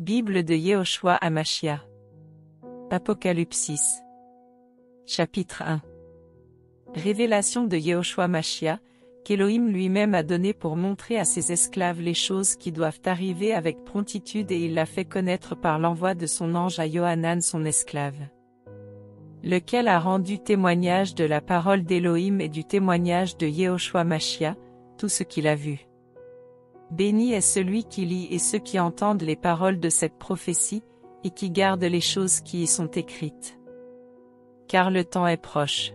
Bible de Yehoshua Hamashia. Apocalypsis. Chapitre 1. Révélation de Yehoshua Hamashia, qu'Élohim lui-même a donné pour montrer à ses esclaves les choses qui doivent arriver avec promptitude, et il l'a fait connaître par l'envoi de son ange à Yohanan son esclave, lequel a rendu témoignage de la parole d'Élohim et du témoignage de Yehoshua Hamashia, tout ce qu'il a vu. Béni est celui qui lit et ceux qui entendent les paroles de cette prophétie, et qui gardent les choses qui y sont écrites. Car le temps est proche.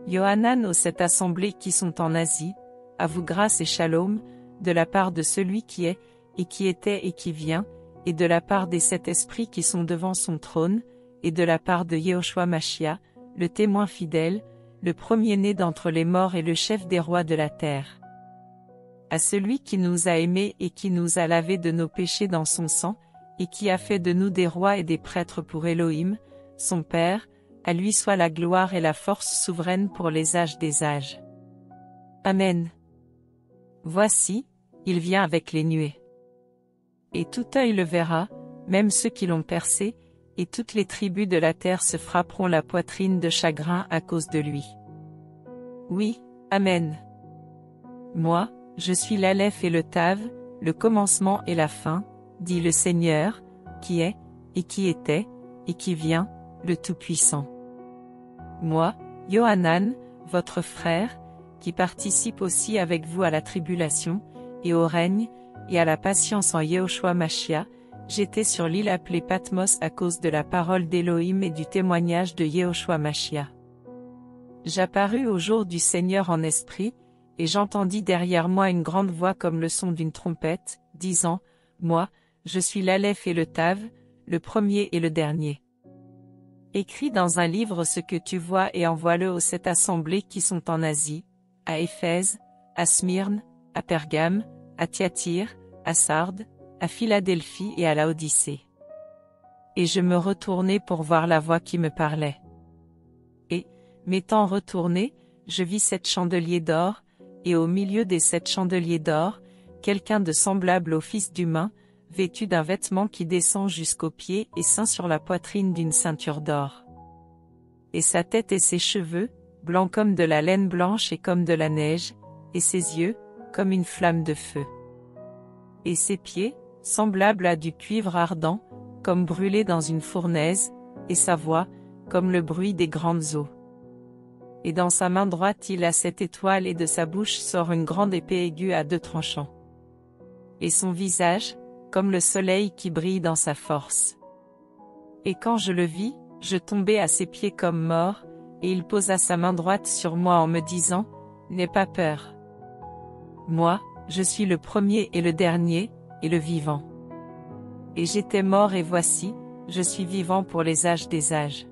Yohanan aux 7 assemblées qui sont en Asie, à vous grâce et shalom, de la part de celui qui est, et qui était et qui vient, et de la part des 7 esprits qui sont devant son trône, et de la part de Yehoshua Hamashia, le témoin fidèle, le premier-né d'entre les morts et le chef des rois de la terre. À celui qui nous a aimés et qui nous a lavés de nos péchés dans son sang, et qui a fait de nous des rois et des prêtres pour Élohim, son Père, à lui soit la gloire et la force souveraine pour les âges des âges. Amen. Voici, il vient avec les nuées. Et tout œil le verra, même ceux qui l'ont percé, et toutes les tribus de la terre se frapperont la poitrine de chagrin à cause de lui. Oui, Amen. Moi, je suis l'Aleph et le Tav, le commencement et la fin, dit le Seigneur, qui est, et qui était, et qui vient, le Tout-Puissant. Moi, Yohanan, votre frère, qui participe aussi avec vous à la tribulation, et au règne, et à la patience en Yehoshua Hamashia, j'étais sur l'île appelée Patmos à cause de la parole d'Élohim et du témoignage de Yehoshua Hamashia. J'apparus au jour du Seigneur en esprit, et j'entendis derrière moi une grande voix comme le son d'une trompette, disant, moi, je suis l'Aleph et le Tav, le premier et le dernier. Écris dans un livre ce que tu vois et envoie-le aux 7 assemblées qui sont en Asie, à Éphèse, à Smyrne, à Pergame, à Thyatire, à Sardes, à Philadelphie et à Laodicée. Et je me retournai pour voir la voix qui me parlait. Et, m'étant retourné, je vis 7 chandeliers d'or, et au milieu des 7 chandeliers d'or, quelqu'un de semblable au Fils d'humain, vêtu d'un vêtement qui descend jusqu'aux pieds et ceint sur la poitrine d'une ceinture d'or. Et sa tête et ses cheveux, blancs comme de la laine blanche et comme de la neige, et ses yeux, comme une flamme de feu. Et ses pieds, semblables à du cuivre ardent, comme brûlé dans une fournaise, et sa voix, comme le bruit des grandes eaux. Et dans sa main droite il a 7 étoiles et de sa bouche sort une grande épée aiguë à 2 tranchants. Et son visage, comme le soleil qui brille dans sa force. Et quand je le vis, je tombai à ses pieds comme mort, et il posa sa main droite sur moi en me disant, n'aie pas peur. Moi, je suis le premier et le dernier, et le vivant. Et j'étais mort et voici, je suis vivant pour les âges des âges.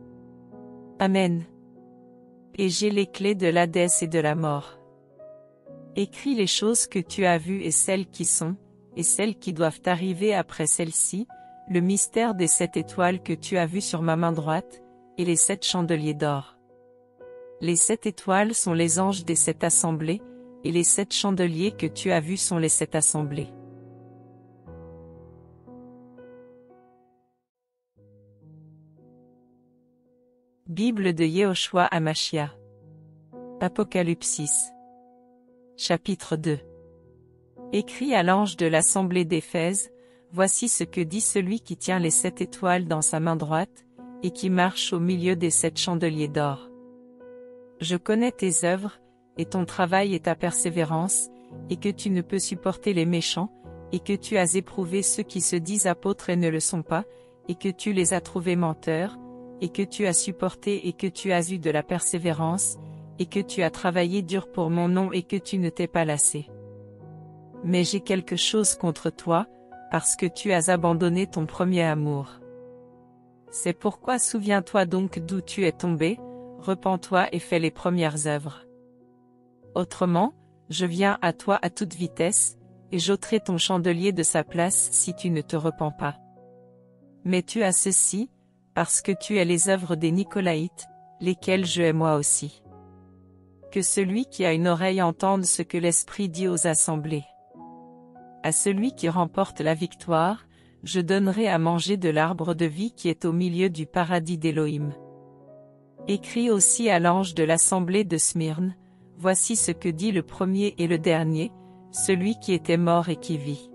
Amen. Et j'ai les clés de l'Hadès et de la mort. Écris les choses que tu as vues et celles qui sont, et celles qui doivent arriver après celles-ci, le mystère des 7 étoiles que tu as vues sur ma main droite, et les 7 chandeliers d'or. Les 7 étoiles sont les anges des 7 assemblées, et les 7 chandeliers que tu as vus sont les 7 assemblées. Bible de Yehoshua Hamashia. Apocalypsis. Chapitre 2. Écrit à l'ange de l'assemblée d'Éphèse, voici ce que dit celui qui tient les 7 étoiles dans sa main droite, et qui marche au milieu des 7 chandeliers d'or. Je connais tes œuvres, et ton travail et ta persévérance, et que tu ne peux supporter les méchants, et que tu as éprouvé ceux qui se disent apôtres et ne le sont pas, et que tu les as trouvés menteurs, et que tu as supporté et que tu as eu de la persévérance, et que tu as travaillé dur pour mon nom et que tu ne t'es pas lassé. Mais j'ai quelque chose contre toi, parce que tu as abandonné ton premier amour. C'est pourquoi souviens-toi donc d'où tu es tombé, repens-toi et fais les premières œuvres. Autrement, je viens à toi à toute vitesse, et j'ôterai ton chandelier de sa place si tu ne te repens pas. Mais tu as ceci, parce que tu es les œuvres des Nicolaïtes, lesquelles je hais moi aussi. Que celui qui a une oreille entende ce que l'Esprit dit aux assemblées. À celui qui remporte la victoire, je donnerai à manger de l'arbre de vie qui est au milieu du paradis d'Élohim. Écris aussi à l'ange de l'assemblée de Smyrne, voici ce que dit le premier et le dernier, celui qui était mort et qui vit.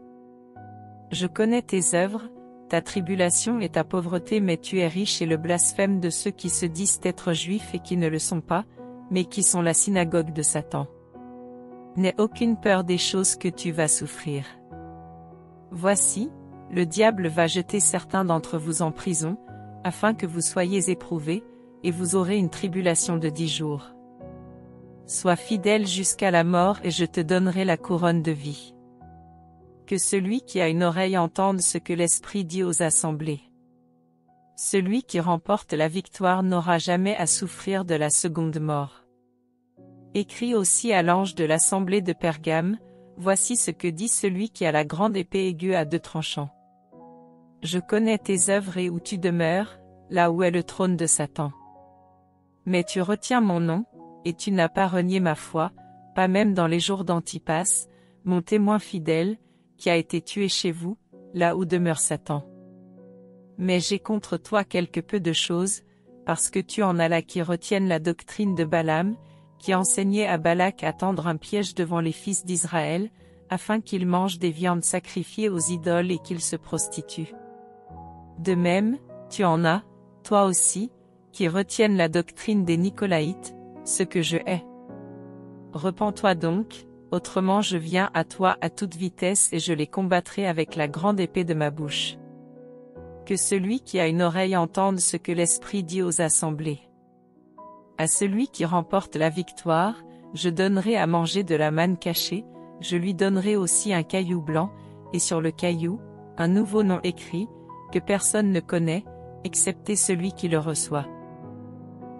Je connais tes œuvres, ta tribulation et ta pauvreté, mais tu es riche, et le blasphème de ceux qui se disent être juifs et qui ne le sont pas, mais qui sont la synagogue de Satan. N'aie aucune peur des choses que tu vas souffrir. Voici, le diable va jeter certains d'entre vous en prison, afin que vous soyez éprouvés, et vous aurez une tribulation de 10 jours. Sois fidèle jusqu'à la mort et je te donnerai la couronne de vie. Que celui qui a une oreille entende ce que l'Esprit dit aux assemblées. Celui qui remporte la victoire n'aura jamais à souffrir de la seconde mort. Écris aussi à l'ange de l'assemblée de Pergame, voici ce que dit celui qui a la grande épée aiguë à 2 tranchants. Je connais tes œuvres et où tu demeures, là où est le trône de Satan. Mais tu retiens mon nom, et tu n'as pas renié ma foi, pas même dans les jours d'Antipas, mon témoin fidèle, qui a été tué chez vous, là où demeure Satan. Mais j'ai contre toi quelque peu de choses, parce que tu en as là qui retiennent la doctrine de Balaam, qui enseignait à Balak à tendre un piège devant les fils d'Israël, afin qu'ils mangent des viandes sacrifiées aux idoles et qu'ils se prostituent. De même, tu en as, toi aussi, qui retiennent la doctrine des Nicolaïtes, ce que je hais. Repens-toi donc, autrement je viens à toi à toute vitesse et je les combattrai avec la grande épée de ma bouche. Que celui qui a une oreille entende ce que l'Esprit dit aux assemblées. À celui qui remporte la victoire, je donnerai à manger de la manne cachée, je lui donnerai aussi un caillou blanc, et sur le caillou, un nouveau nom écrit, que personne ne connaît, excepté celui qui le reçoit.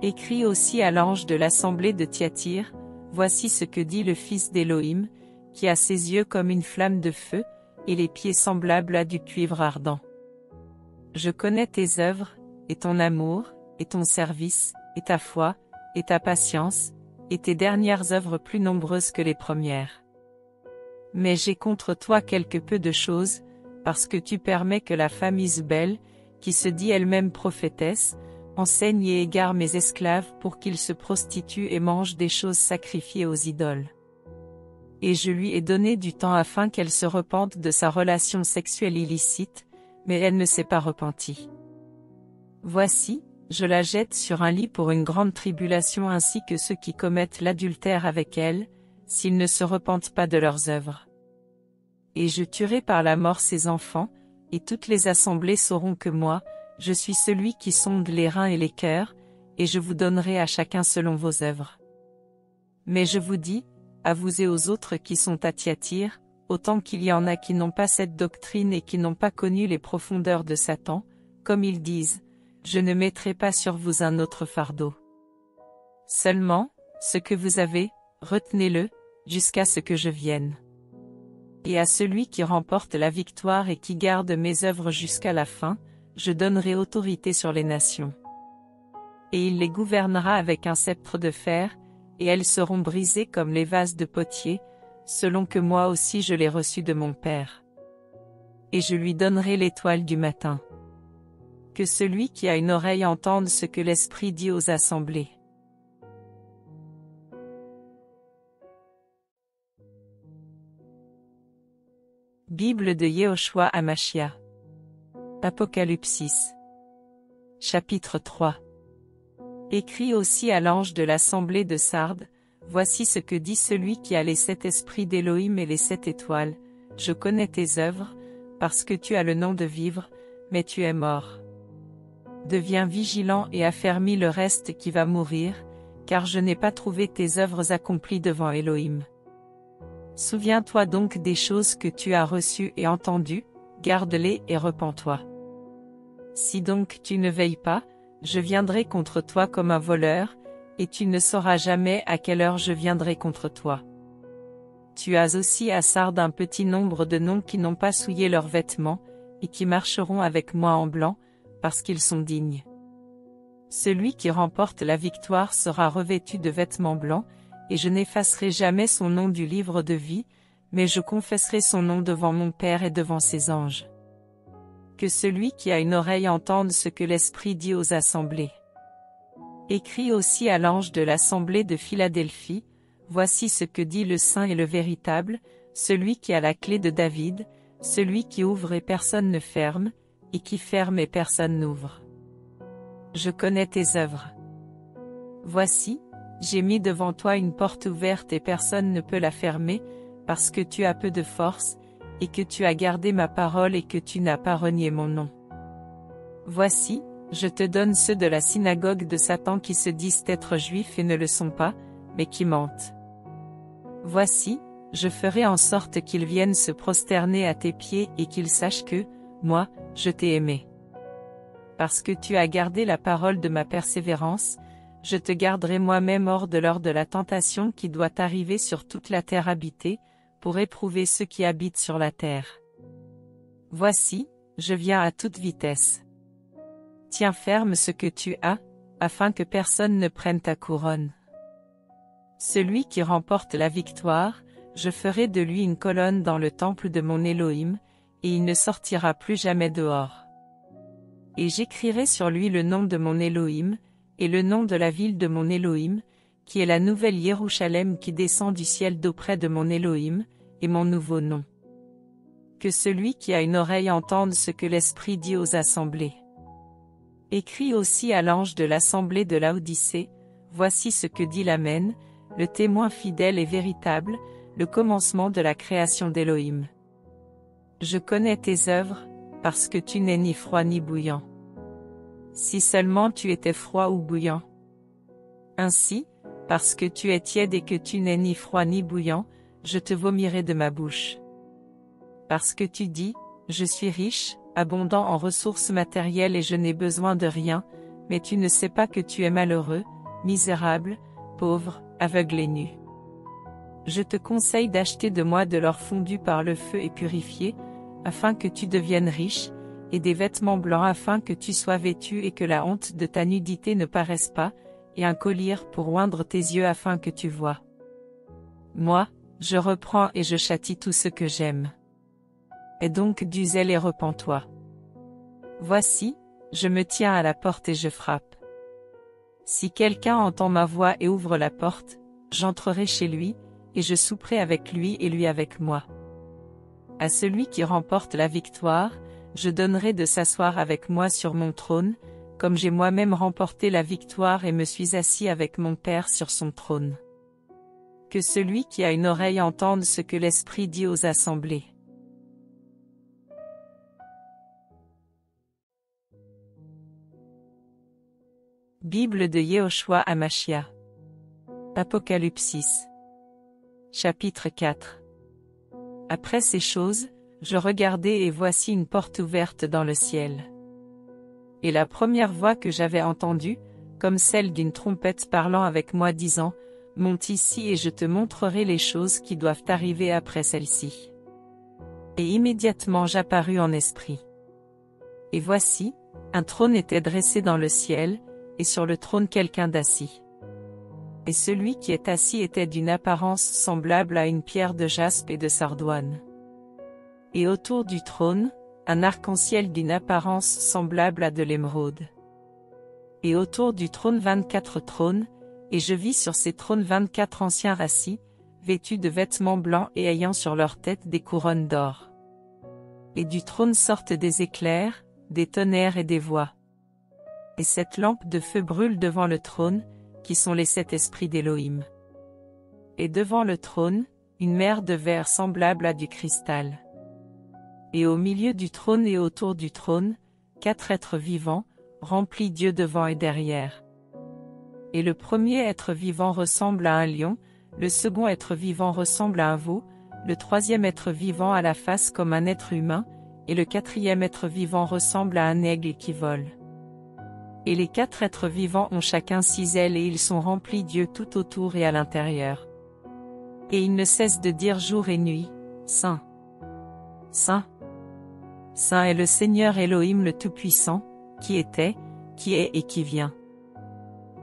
Écris aussi à l'ange de l'assemblée de Thyatire, voici ce que dit le Fils d'Élohim, qui a ses yeux comme une flamme de feu, et les pieds semblables à du cuivre ardent. Je connais tes œuvres, et ton amour, et ton service, et ta foi, et ta patience, et tes dernières œuvres plus nombreuses que les premières. Mais j'ai contre toi quelque peu de choses, parce que tu permets que la femme Isabelle, qui se dit elle-même prophétesse, enseigne et égare mes esclaves pour qu'ils se prostituent et mangent des choses sacrifiées aux idoles. Et je lui ai donné du temps afin qu'elle se repente de sa relation sexuelle illicite, mais elle ne s'est pas repentie. Voici, je la jette sur un lit pour une grande tribulation ainsi que ceux qui commettent l'adultère avec elle, s'ils ne se repentent pas de leurs œuvres. Et je tuerai par la mort ses enfants, et toutes les assemblées sauront que moi, je suis celui qui sonde les reins et les cœurs, et je vous donnerai à chacun selon vos œuvres. Mais je vous dis, à vous et aux autres qui sont à Thyatire, autant qu'il y en a qui n'ont pas cette doctrine et qui n'ont pas connu les profondeurs de Satan, comme ils disent, je ne mettrai pas sur vous un autre fardeau. Seulement, ce que vous avez, retenez-le, jusqu'à ce que je vienne. Et à celui qui remporte la victoire et qui garde mes œuvres jusqu'à la fin, je donnerai autorité sur les nations. Et il les gouvernera avec un sceptre de fer, et elles seront brisées comme les vases de potier, selon que moi aussi je l'ai reçu de mon Père. Et je lui donnerai l'étoile du matin. Que celui qui a une oreille entende ce que l'Esprit dit aux assemblées. Bible de Yehoshua Hamashia. Apocalypsis. Chapitre 3. Écrit aussi à l'ange de l'assemblée de Sardes, voici ce que dit celui qui a les 7 esprits d'Élohim et les 7 étoiles, je connais tes œuvres, parce que tu as le nom de vivre, mais tu es mort. Deviens vigilant et affermis le reste qui va mourir, car je n'ai pas trouvé tes œuvres accomplies devant Élohim. Souviens-toi donc des choses que tu as reçues et entendues, garde-les et repens-toi. Si donc tu ne veilles pas, je viendrai contre toi comme un voleur, et tu ne sauras jamais à quelle heure je viendrai contre toi. Tu as aussi à Sardes un petit nombre de noms qui n'ont pas souillé leurs vêtements, et qui marcheront avec moi en blanc, parce qu'ils sont dignes. Celui qui remporte la victoire sera revêtu de vêtements blancs, et je n'effacerai jamais son nom du livre de vie, mais je confesserai son nom devant mon Père et devant ses anges. Que celui qui a une oreille entende ce que l'Esprit dit aux assemblées. Écris aussi à l'ange de l'assemblée de Philadelphie, voici ce que dit le Saint et le véritable, celui qui a la clé de David, celui qui ouvre et personne ne ferme, et qui ferme et personne n'ouvre. Je connais tes œuvres. Voici, j'ai mis devant toi une porte ouverte et personne ne peut la fermer, parce que tu as peu de force, et que tu as gardé ma parole et que tu n'as pas renié mon nom. Voici, je te donne ceux de la synagogue de Satan qui se disent être juifs et ne le sont pas, mais qui mentent. Voici, je ferai en sorte qu'ils viennent se prosterner à tes pieds et qu'ils sachent que, moi, je t'ai aimé. Parce que tu as gardé la parole de ma persévérance, je te garderai moi-même hors de l'heure de la tentation qui doit arriver sur toute la terre habitée, pour éprouver ceux qui habitent sur la terre. Voici, je viens à toute vitesse. Tiens ferme ce que tu as, afin que personne ne prenne ta couronne. Celui qui remporte la victoire, je ferai de lui une colonne dans le temple de mon Elohim, et il ne sortira plus jamais dehors. Et j'écrirai sur lui le nom de mon Elohim, et le nom de la ville de mon Elohim, qui est la nouvelle Jérusalem qui descend du ciel d'auprès de mon Elohim, et mon nouveau nom. Que celui qui a une oreille entende ce que l'Esprit dit aux assemblées. Écris aussi à l'ange de l'assemblée de Laodicée, voici ce que dit l'Amen, le témoin fidèle et véritable, le commencement de la création d'Elohim. Je connais tes œuvres, parce que tu n'es ni froid ni bouillant. Si seulement tu étais froid ou bouillant. Ainsi, parce que tu es tiède et que tu n'es ni froid ni bouillant, je te vomirai de ma bouche. Parce que tu dis, je suis riche, abondant en ressources matérielles et je n'ai besoin de rien, mais tu ne sais pas que tu es malheureux, misérable, pauvre, aveugle et nu. Je te conseille d'acheter de moi de l'or fondu par le feu et purifié, afin que tu deviennes riche, et des vêtements blancs afin que tu sois vêtu et que la honte de ta nudité ne paraisse pas, et un collier pour oindre tes yeux afin que tu vois. Moi, je reprends et je châtie tout ce que j'aime. Aie donc du zèle et repens-toi. Voici, je me tiens à la porte et je frappe. Si quelqu'un entend ma voix et ouvre la porte, j'entrerai chez lui, et je souperai avec lui et lui avec moi. À celui qui remporte la victoire, je donnerai de s'asseoir avec moi sur mon trône, comme j'ai moi-même remporté la victoire et me suis assis avec mon Père sur son trône. Que celui qui a une oreille entende ce que l'Esprit dit aux assemblées. Bible de Yehoshua Hamashia. Apocalypsis. Chapitre 4. Après ces choses, je regardai et voici une porte ouverte dans le ciel. Et la première voix que j'avais entendue, comme celle d'une trompette parlant avec moi disant, « Monte ici et je te montrerai les choses qui doivent arriver après celle-ci. » Et immédiatement j'apparus en esprit. Et voici, un trône était dressé dans le ciel, et sur le trône quelqu'un d'assis. Et celui qui est assis était d'une apparence semblable à une pierre de jaspe et de sardoine. Et autour du trône, un arc-en-ciel d'une apparence semblable à de l'émeraude. Et autour du trône 24 trônes, et je vis sur ces trônes 24 anciens assis, vêtus de vêtements blancs et ayant sur leur tête des couronnes d'or. Et du trône sortent des éclairs, des tonnerres et des voix. Et 7 lampes de feu brûlent devant le trône, qui sont les 7 esprits d'Élohim. Et devant le trône, une mer de verre semblable à du cristal. Et au milieu du trône et autour du trône, 4 êtres vivants, remplis d'yeux devant et derrière. Et le premier être vivant ressemble à un lion, le second être vivant ressemble à un veau, le troisième être vivant a la face comme un être humain, et le quatrième être vivant ressemble à un aigle qui vole. Et les 4 êtres vivants ont chacun 6 ailes et ils sont remplis d'yeux tout autour et à l'intérieur. Et ils ne cessent de dire jour et nuit, Saint, Saint, Saint est le Seigneur Elohim le Tout-Puissant, qui était, qui est et qui vient.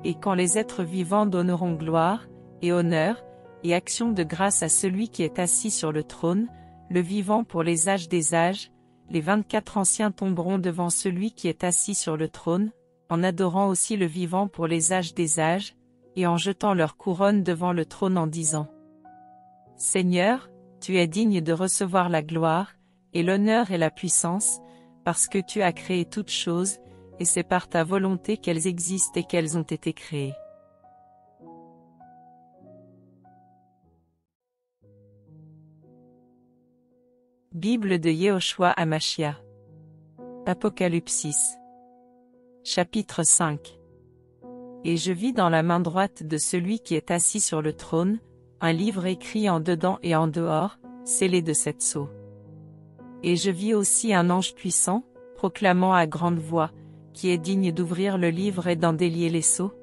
Et quand les êtres vivants donneront gloire, et honneur, et action de grâce à celui qui est assis sur le trône, le vivant pour les âges des âges, les 24 anciens tomberont devant celui qui est assis sur le trône, en adorant aussi le vivant pour les âges des âges, et en jetant leur couronne devant le trône en disant : Seigneur, tu es digne de recevoir la gloire, et l'honneur et la puissance, parce que tu as créé toutes choses, et c'est par ta volonté qu'elles existent et qu'elles ont été créées. Bible de Yehoshua Hamashia. Apocalypsis. Chapitre 5. Et je vis dans la main droite de celui qui est assis sur le trône, un livre écrit en dedans et en dehors, scellé de 7 sceaux. Et je vis aussi un ange puissant, proclamant à grande voix, qui est digne d'ouvrir le livre et d'en délier les sceaux.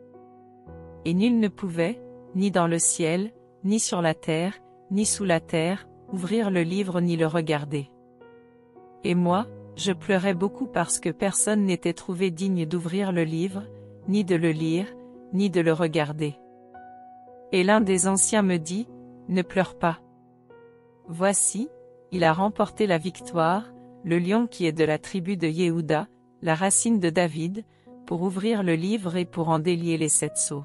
Et nul ne pouvait, ni dans le ciel, ni sur la terre, ni sous la terre, ouvrir le livre ni le regarder. Et moi, je pleurais beaucoup parce que personne n'était trouvé digne d'ouvrir le livre, ni de le lire, ni de le regarder. Et l'un des anciens me dit : Ne pleure pas. Voici, il a remporté la victoire, le lion qui est de la tribu de Yehuda, la racine de David, pour ouvrir le livre et pour en délier les 7 sceaux.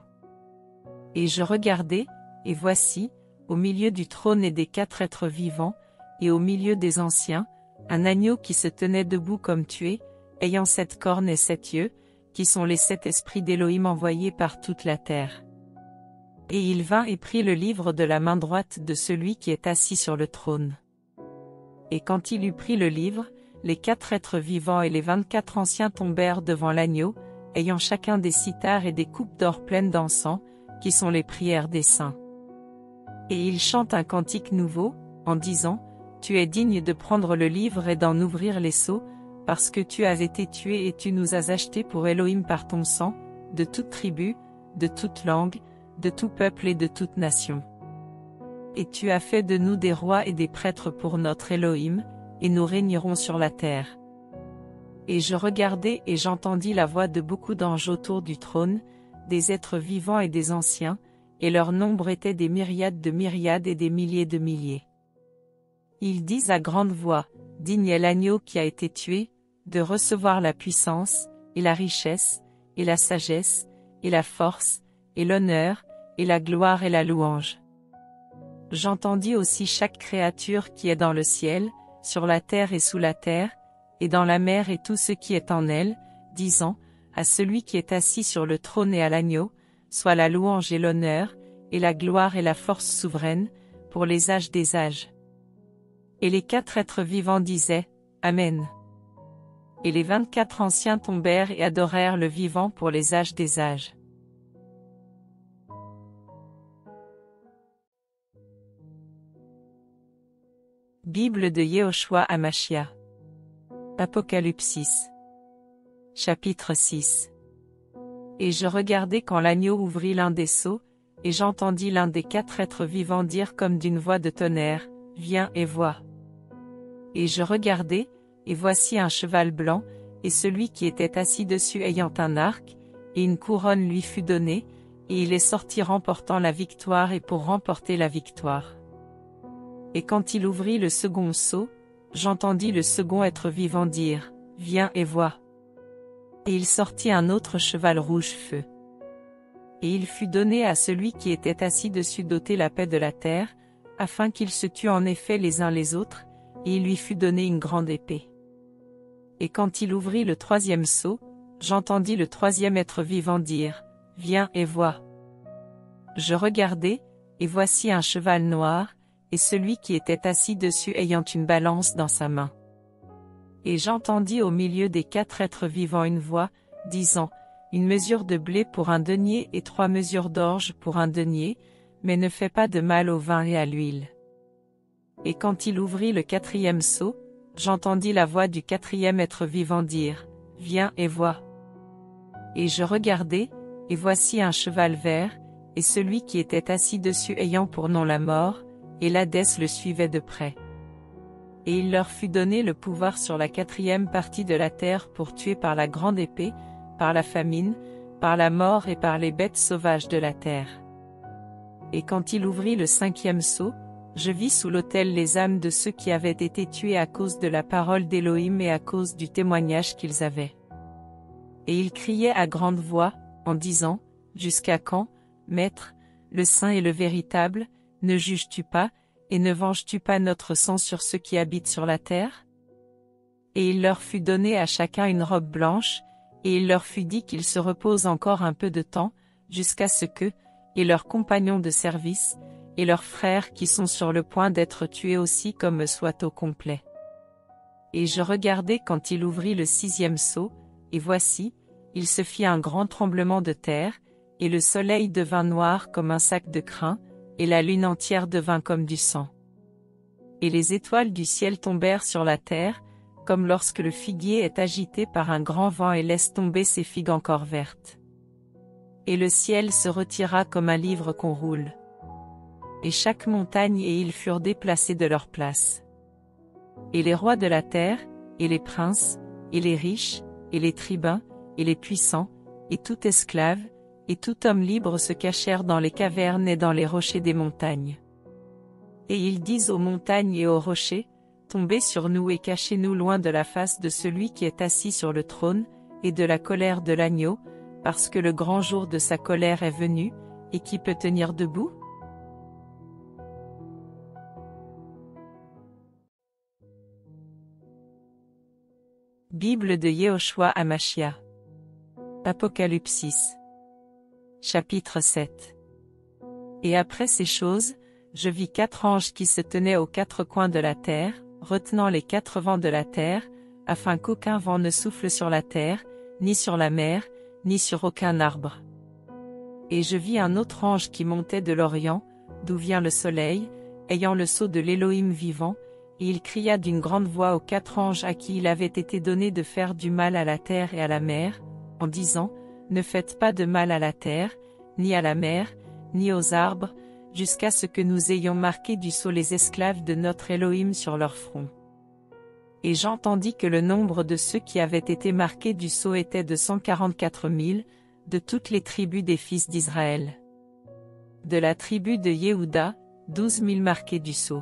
Et je regardai, et voici, au milieu du trône et des 4 êtres vivants, et au milieu des anciens, un agneau qui se tenait debout comme tué, ayant 7 cornes et 7 yeux, qui sont les 7 esprits d'Élohim envoyés par toute la terre. Et il vint et prit le livre de la main droite de celui qui est assis sur le trône. Et quand il eut pris le livre, les 4 êtres vivants et les 24 anciens tombèrent devant l'agneau, ayant chacun des cithars et des coupes d'or pleines d'encens, qui sont les prières des saints. Et ils chantent un cantique nouveau, en disant : Tu es digne de prendre le livre et d'en ouvrir les sceaux, parce que tu as été tué et tu nous as achetés pour Élohim par ton sang, de toute tribu, de toute langue, de tout peuple et de toute nation. Et tu as fait de nous des rois et des prêtres pour notre Élohim, et nous régnerons sur la terre. Et je regardai et j'entendis la voix de beaucoup d'anges autour du trône, des êtres vivants et des anciens, et leur nombre était des myriades de myriades et des milliers de milliers. Ils disent à grande voix : Digne est l'agneau qui a été tué, de recevoir la puissance, et la richesse, et la sagesse, et la force, et l'honneur, et la gloire et la louange. J'entendis aussi chaque créature qui est dans le ciel, sur la terre et sous la terre, et dans la mer et tout ce qui est en elle, disant : À celui qui est assis sur le trône et à l'agneau, soit la louange et l'honneur, et la gloire et la force souveraine, pour les âges des âges. Et les 4 êtres vivants disaient : Amen. Et les 24 anciens tombèrent et adorèrent le vivant pour les âges des âges. Bible de Yehoshua Hamashia. Apocalypsis. Chapitre 6. Et je regardai quand l'agneau ouvrit l'un des sceaux, et j'entendis l'un des 4 êtres vivants dire comme d'une voix de tonnerre : Viens et vois. Et je regardai, et voici un cheval blanc, et celui qui était assis dessus ayant un arc, et une couronne lui fut donnée, et il est sorti remportant la victoire et pour remporter la victoire. Et quand il ouvrit le second sceau, j'entendis le second être vivant dire : Viens et vois. Et il sortit un autre cheval rouge-feu. Et il fut donné à celui qui était assis dessus d'ôter la paix de la terre, afin qu'ils se tuent en effet les uns les autres, et il lui fut donné une grande épée. Et quand il ouvrit le 3e sceau, j'entendis le 3e être vivant dire : Viens et vois. Je regardai, et voici un cheval noir, et celui qui était assis dessus ayant une balance dans sa main. Et j'entendis au milieu des 4 êtres vivants une voix, disant : Une mesure de blé pour un denier et 3 mesures d'orge pour un denier, mais ne fais pas de mal au vin et à l'huile. Et quand il ouvrit le 4e sceau, j'entendis la voix du 4e être vivant dire : Viens et vois. Et je regardai, et voici un cheval vert, et celui qui était assis dessus ayant pour nom la mort, et l'Hadès le suivait de près. Et il leur fut donné le pouvoir sur la 4e partie de la terre pour tuer par la grande épée, par la famine, par la mort et par les bêtes sauvages de la terre. Et quand il ouvrit le 5e sceau, je vis sous l'autel les âmes de ceux qui avaient été tués à cause de la parole d'Élohim et à cause du témoignage qu'ils avaient. Et ils criaient à grande voix, en disant, Jusqu'à quand, Maître, le saint et le véritable, ne juges-tu pas, et ne venges-tu pas notre sang sur ceux qui habitent sur la terre? Et il leur fut donné à chacun une robe blanche, et il leur fut dit qu'ils se reposent encore un peu de temps, jusqu'à ce que, et leurs compagnons de service, et leurs frères qui sont sur le point d'être tués aussi comme soit au complet. Et je regardai quand il ouvrit le 6e sceau, et voici, il se fit un grand tremblement de terre, et le soleil devint noir comme un sac de crin, et la lune entière devint comme du sang. Et les étoiles du ciel tombèrent sur la terre, comme lorsque le figuier est agité par un grand vent et laisse tomber ses figues encore vertes. Et le ciel se retira comme un livre qu'on roule. Et chaque montagne et île furent déplacés de leur place. Et les rois de la terre, et les princes, et les riches, et les tribuns, et les puissants, et tout esclave, et tout homme libre se cachèrent dans les cavernes et dans les rochers des montagnes. Et ils disent aux montagnes et aux rochers, Tombez sur nous et cachez-nous loin de la face de celui qui est assis sur le trône, et de la colère de l'agneau, parce que le grand jour de sa colère est venu, et qui peut tenir debout? Bible de Yehoshua Hamashia. Apocalypse. Chapitre 7. Et après ces choses, je vis 4 anges qui se tenaient aux 4 coins de la terre, retenant les 4 vents de la terre, afin qu'aucun vent ne souffle sur la terre, ni sur la mer, ni sur aucun arbre. Et je vis un autre ange qui montait de l'Orient, d'où vient le soleil, ayant le sceau de l'Élohim vivant, et il cria d'une grande voix aux 4 anges à qui il avait été donné de faire du mal à la terre et à la mer, en disant, Ne faites pas de mal à la terre, ni à la mer, ni aux arbres, jusqu'à ce que nous ayons marqué du sceau les esclaves de notre Élohim sur leur front. Et j'entendis que le nombre de ceux qui avaient été marqués du sceau était de 144 000, de toutes les tribus des fils d'Israël. De la tribu de Yehuda, 12 000 marqués du sceau.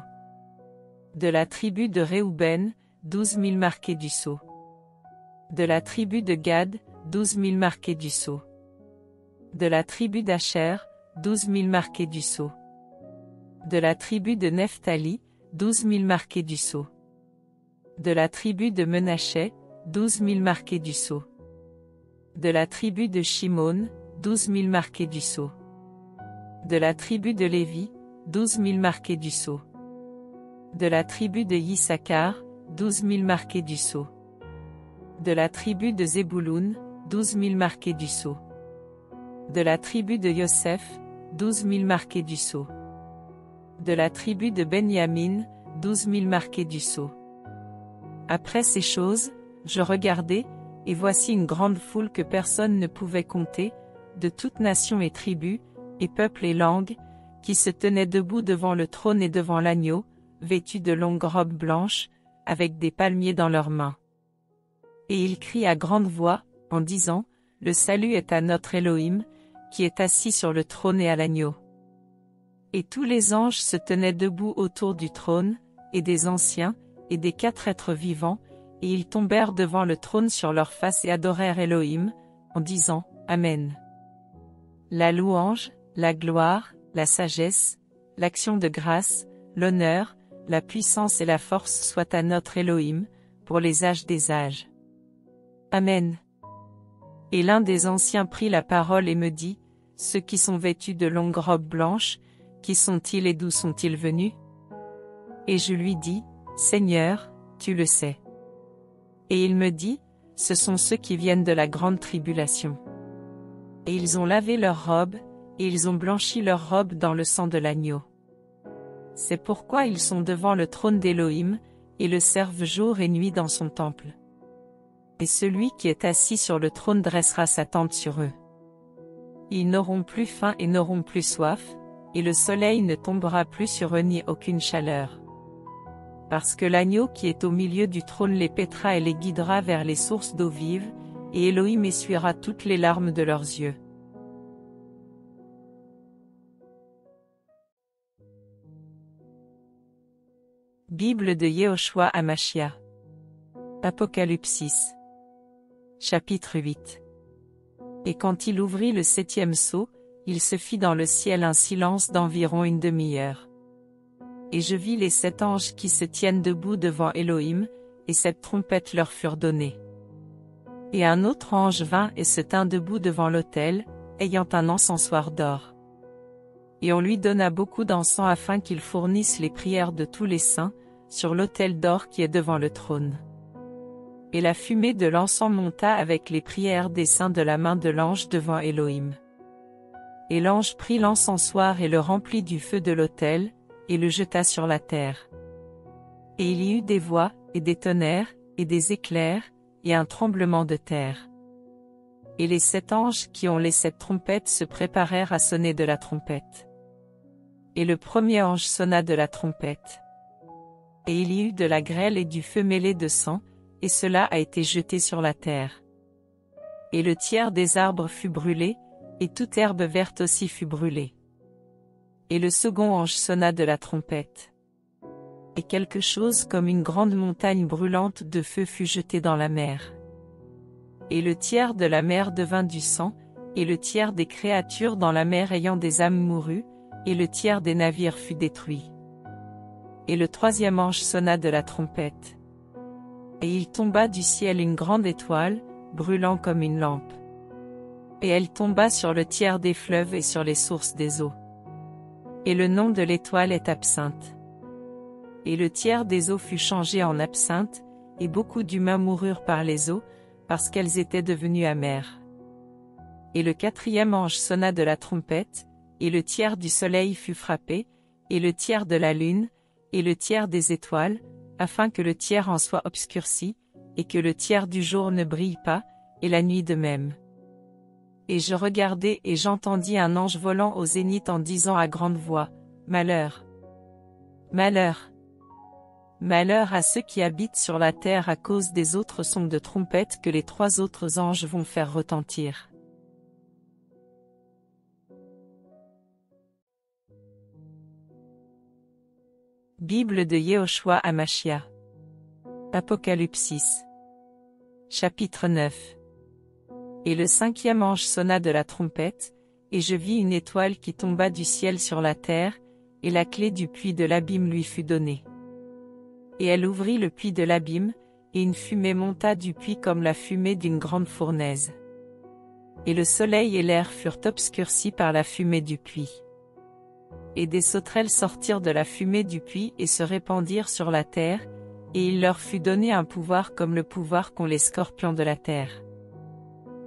De la tribu de Réhouben, 12 000 marqués du sceau. De la tribu de Gad, 12 000 marqués du sceau. De la tribu d'Asher, 12 000 marqués du sceau. De la tribu de Nephtali, 12 000 marqués du sceau. De la tribu de Menaché, 12 000 marqués du sceau. De la tribu de Shimon, 12 000 marqués du sceau. De la tribu de Lévi, 12 000 marqués du sceau. De la tribu de Issachar, 12 000 marqués du sceau. De la tribu de Zébouloun, 12 000 marqués du sceau. De la tribu de Yosef, 12 000 marqués du sceau. De la tribu de Benyamin, 12 000 marqués du sceau. Après ces choses, je regardai, et voici une grande foule que personne ne pouvait compter, de toutes nations et tribus, et peuples et langues, qui se tenaient debout devant le trône et devant l'agneau, vêtus de longues robes blanches, avec des palmiers dans leurs mains. Et ils crient à grande voix, en disant, Le salut est à notre Élohim, qui est assis sur le trône et à l'agneau. Et tous les anges se tenaient debout autour du trône, et des anciens, et des 4 êtres vivants, et ils tombèrent devant le trône sur leurs faces et adorèrent Élohim, en disant, Amen. La louange, la gloire, la sagesse, l'action de grâce, l'honneur, la puissance et la force soient à notre Élohim, pour les âges des âges. Amen. Et l'un des anciens prit la parole et me dit, Ceux qui sont vêtus de longues robes blanches, qui sont-ils et d'où sont-ils venus? Et je lui dis, Seigneur, tu le sais. Et il me dit, Ce sont ceux qui viennent de la grande tribulation. Et ils ont lavé leurs robes, et ils ont blanchi leurs robes dans le sang de l'agneau. C'est pourquoi ils sont devant le trône d'Élohim, et le servent jour et nuit dans son temple. Et celui qui est assis sur le trône dressera sa tente sur eux. Ils n'auront plus faim et n'auront plus soif, et le soleil ne tombera plus sur eux ni aucune chaleur. Parce que l'agneau qui est au milieu du trône les paîtra et les guidera vers les sources d'eau vive, et Élohim essuiera toutes les larmes de leurs yeux. Bible de Yehoshua Hamashia. Apocalypse. Chapitre 8. Et quand il ouvrit le 7e sceau, il se fit dans le ciel un silence d'environ une demi-heure. Et je vis les 7 anges qui se tiennent debout devant Elohim, et 7 trompettes leur furent données. Et un autre ange vint et se tint debout devant l'autel, ayant un encensoir d'or. Et on lui donna beaucoup d'encens afin qu'il fournisse les prières de tous les saints, sur l'autel d'or qui est devant le trône. Et la fumée de l'encens monta avec les prières des saints de la main de l'ange devant Elohim. Et l'ange prit l'encensoir et le remplit du feu de l'autel, et le jeta sur la terre. Et il y eut des voix, et des tonnerres, et des éclairs, et un tremblement de terre. Et les 7 anges qui ont les 7 trompettes se préparèrent à sonner de la trompette. Et le premier ange sonna de la trompette. Et il y eut de la grêle et du feu mêlé de sang, et cela a été jeté sur la terre. Et le tiers des arbres fut brûlé, et toute herbe verte aussi fut brûlée. Et le second ange sonna de la trompette. Et quelque chose comme une grande montagne brûlante de feu fut jetée dans la mer. Et le tiers de la mer devint du sang, et le tiers des créatures dans la mer ayant des âmes mourut, et le tiers des navires fut détruit. Et le 3e ange sonna de la trompette. Et il tomba du ciel une grande étoile, brûlant comme une lampe. Et elle tomba sur le tiers des fleuves et sur les sources des eaux. Et le nom de l'étoile est Absinthe. Et le tiers des eaux fut changé en absinthe, et beaucoup d'humains moururent par les eaux, parce qu'elles étaient devenues amères. Et le 4e ange sonna de la trompette, et le tiers du soleil fut frappé, et le tiers de la lune, et le tiers des étoiles, afin que le tiers en soit obscurci, et que le tiers du jour ne brille pas, et la nuit de même. Et je regardai et j'entendis un ange volant au zénith en disant à grande voix, « Malheur! Malheur! Malheur à ceux qui habitent sur la terre à cause des autres sons de trompette que les 3 autres anges vont faire retentir. » Bible de Yehoshua Hamashia. Apocalypse. Chapitre 9. Et le 5e ange sonna de la trompette, et je vis une étoile qui tomba du ciel sur la terre, et la clé du puits de l'abîme lui fut donnée. Et elle ouvrit le puits de l'abîme, et une fumée monta du puits comme la fumée d'une grande fournaise. Et le soleil et l'air furent obscurcis par la fumée du puits. Et des sauterelles sortirent de la fumée du puits et se répandirent sur la terre, et il leur fut donné un pouvoir comme le pouvoir qu'ont les scorpions de la terre.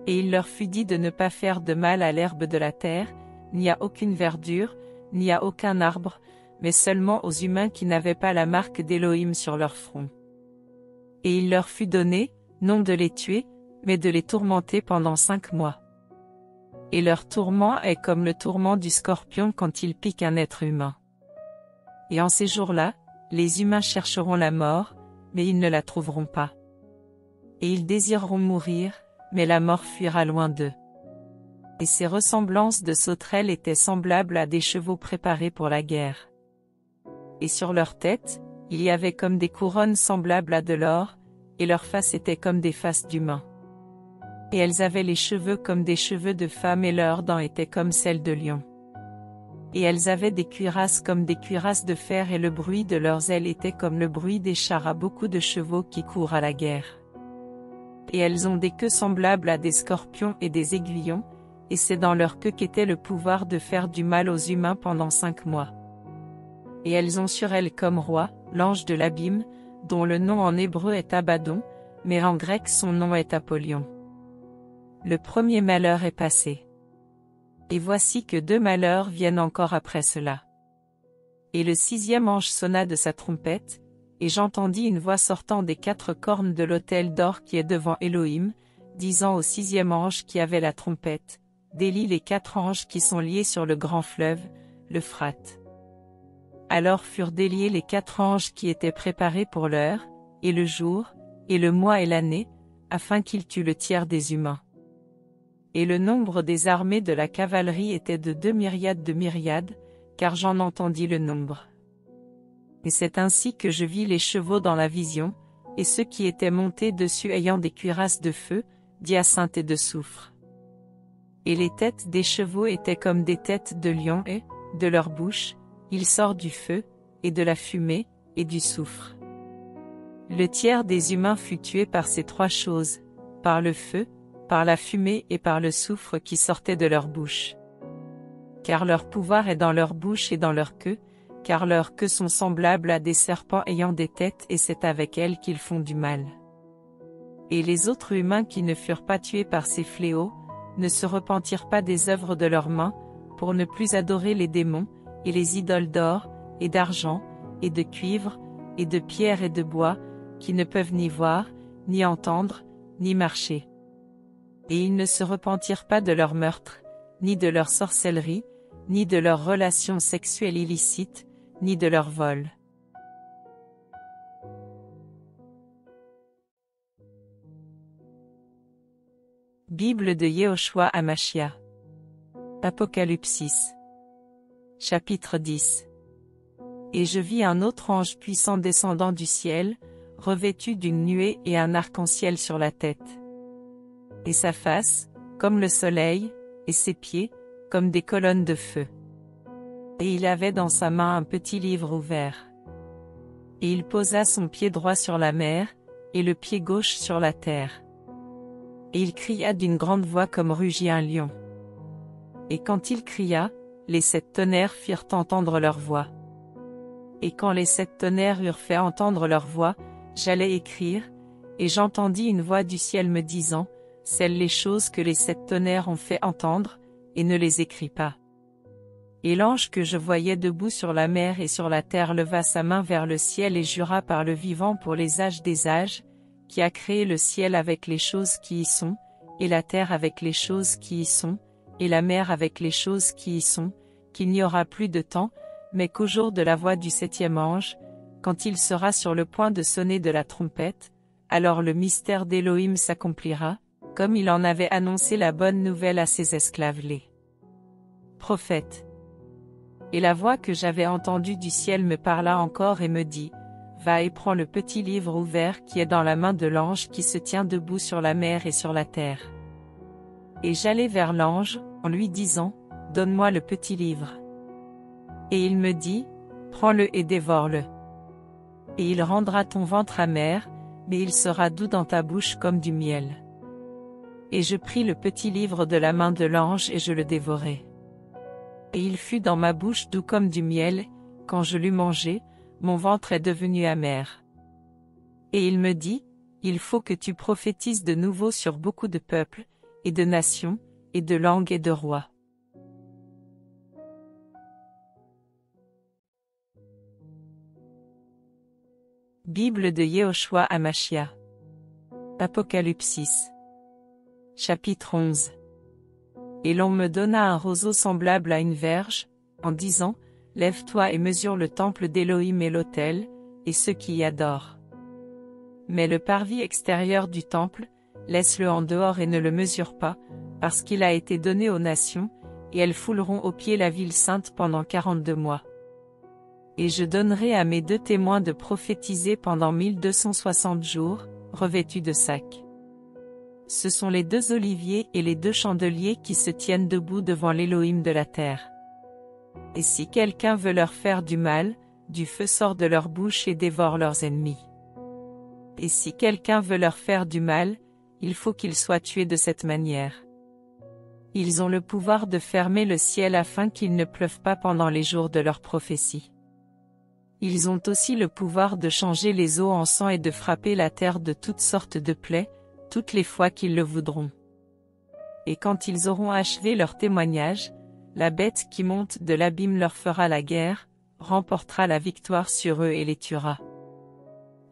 Et il leur fut dit de ne pas faire de mal à l'herbe de la terre, ni à aucune verdure, ni à aucun arbre, mais seulement aux humains qui n'avaient pas la marque d'Élohim sur leur front. Et il leur fut donné, non de les tuer, mais de les tourmenter pendant 5 mois. Et leur tourment est comme le tourment du scorpion quand il pique un être humain. Et en ces jours-là, les humains chercheront la mort, mais ils ne la trouveront pas. Et ils désireront mourir, mais la mort fuira loin d'eux. Et ces ressemblances de sauterelles étaient semblables à des chevaux préparés pour la guerre. Et sur leurs têtes, il y avait comme des couronnes semblables à de l'or, et leurs faces étaient comme des faces d'humains. Et elles avaient les cheveux comme des cheveux de femmes et leurs dents étaient comme celles de lions. Et elles avaient des cuirasses comme des cuirasses de fer et le bruit de leurs ailes était comme le bruit des chars à beaucoup de chevaux qui courent à la guerre. Et elles ont des queues semblables à des scorpions et des aiguillons, et c'est dans leur queue qu'était le pouvoir de faire du mal aux humains pendant 5 mois. Et elles ont sur elles comme roi, l'ange de l'abîme, dont le nom en hébreu est Abaddon, mais en grec son nom est Apollyon. Le premier malheur est passé. Et voici que 2 malheurs viennent encore après cela. Et le 6e ange sonna de sa trompette, et j'entendis une voix sortant des 4 cornes de l'autel d'or qui est devant Elohim, disant au 6e ange qui avait la trompette, « Délie les 4 anges qui sont liés sur le grand fleuve, l'Euphrate. » Alors furent déliés les 4 anges qui étaient préparés pour l'heure, et le jour, et le mois et l'année, afin qu'ils tuent le tiers des humains. Et le nombre des armées de la cavalerie était de 2 myriades de myriades, car j'en entendis le nombre. Et c'est ainsi que je vis les chevaux dans la vision, et ceux qui étaient montés dessus ayant des cuirasses de feu, d'hyacinthe et de soufre. Et les têtes des chevaux étaient comme des têtes de lions et, de leur bouche, il sort du feu, et de la fumée, et du soufre. Le tiers des humains fut tué par ces trois choses, par le feu, par la fumée et par le soufre qui sortait de leur bouche. Car leur pouvoir est dans leur bouche et dans leur queue, car leurs queues sont semblables à des serpents ayant des têtes et c'est avec elles qu'ils font du mal. Et les autres humains qui ne furent pas tués par ces fléaux, ne se repentirent pas des œuvres de leurs mains, pour ne plus adorer les démons, et les idoles d'or, et d'argent, et de cuivre, et de pierre et de bois, qui ne peuvent ni voir, ni entendre, ni marcher. Et ils ne se repentirent pas de leur meurtre, ni de leur sorcellerie, ni de leurs relations sexuelles illicites, ni de leur vol. Bible de Yehoshua Hamashia. Apocalypse. Chapitre 10. Et je vis un autre ange puissant descendant du ciel, revêtu d'une nuée et un arc-en-ciel sur la tête. Et sa face, comme le soleil, et ses pieds, comme des colonnes de feu. Et il avait dans sa main un petit livre ouvert. Et il posa son pied droit sur la mer, et le pied gauche sur la terre. Et il cria d'une grande voix comme rugit un lion. Et quand il cria, les 7 tonnerres firent entendre leur voix. Et quand les 7 tonnerres eurent fait entendre leur voix, j'allais écrire, et j'entendis une voix du ciel me disant, scelle les choses que les 7 tonnerres ont fait entendre, et ne les écris pas. Et l'ange que je voyais debout sur la mer et sur la terre leva sa main vers le ciel et jura par le vivant pour les âges des âges, qui a créé le ciel avec les choses qui y sont, et la terre avec les choses qui y sont, et la mer avec les choses qui y sont, qu'il n'y aura plus de temps, mais qu'au jour de la voix du 7e ange, quand il sera sur le point de sonner de la trompette, alors le mystère d'Élohim s'accomplira, comme il en avait annoncé la bonne nouvelle à ses esclaves les prophètes. Et la voix que j'avais entendue du ciel me parla encore et me dit, va et prends le petit livre ouvert qui est dans la main de l'ange qui se tient debout sur la mer et sur la terre. Et j'allai vers l'ange, en lui disant, donne-moi le petit livre. Et il me dit, prends-le et dévore-le. Et il rendra ton ventre amer, mais il sera doux dans ta bouche comme du miel. Et je pris le petit livre de la main de l'ange et je le dévorai. Et il fut dans ma bouche doux comme du miel, quand je l'eus mangé, mon ventre est devenu amer. Et il me dit, il faut que tu prophétises de nouveau sur beaucoup de peuples, et de nations, et de langues et de rois. Bible de Yehoshua Hamashia. Apocalypse. Chapitre 11. Et l'on me donna un roseau semblable à une verge, en disant, lève-toi et mesure le temple d'Élohim et l'autel, et ceux qui y adorent. Mais le parvis extérieur du temple, laisse-le en dehors et ne le mesure pas, parce qu'il a été donné aux nations, et elles fouleront aux pieds la ville sainte pendant 42 mois. Et je donnerai à mes 2 témoins de prophétiser pendant 1260 jours, revêtus de sacs. Ce sont les 2 oliviers et les 2 chandeliers qui se tiennent debout devant l'Élohim de la terre. Et si quelqu'un veut leur faire du mal, du feu sort de leur bouche et dévore leurs ennemis. Et si quelqu'un veut leur faire du mal, il faut qu'il soit tué de cette manière. Ils ont le pouvoir de fermer le ciel afin qu'il ne pleuve pas pendant les jours de leur prophétie. Ils ont aussi le pouvoir de changer les eaux en sang et de frapper la terre de toutes sortes de plaies, toutes les fois qu'ils le voudront. Et quand ils auront achevé leur témoignage, la bête qui monte de l'abîme leur fera la guerre, remportera la victoire sur eux et les tuera.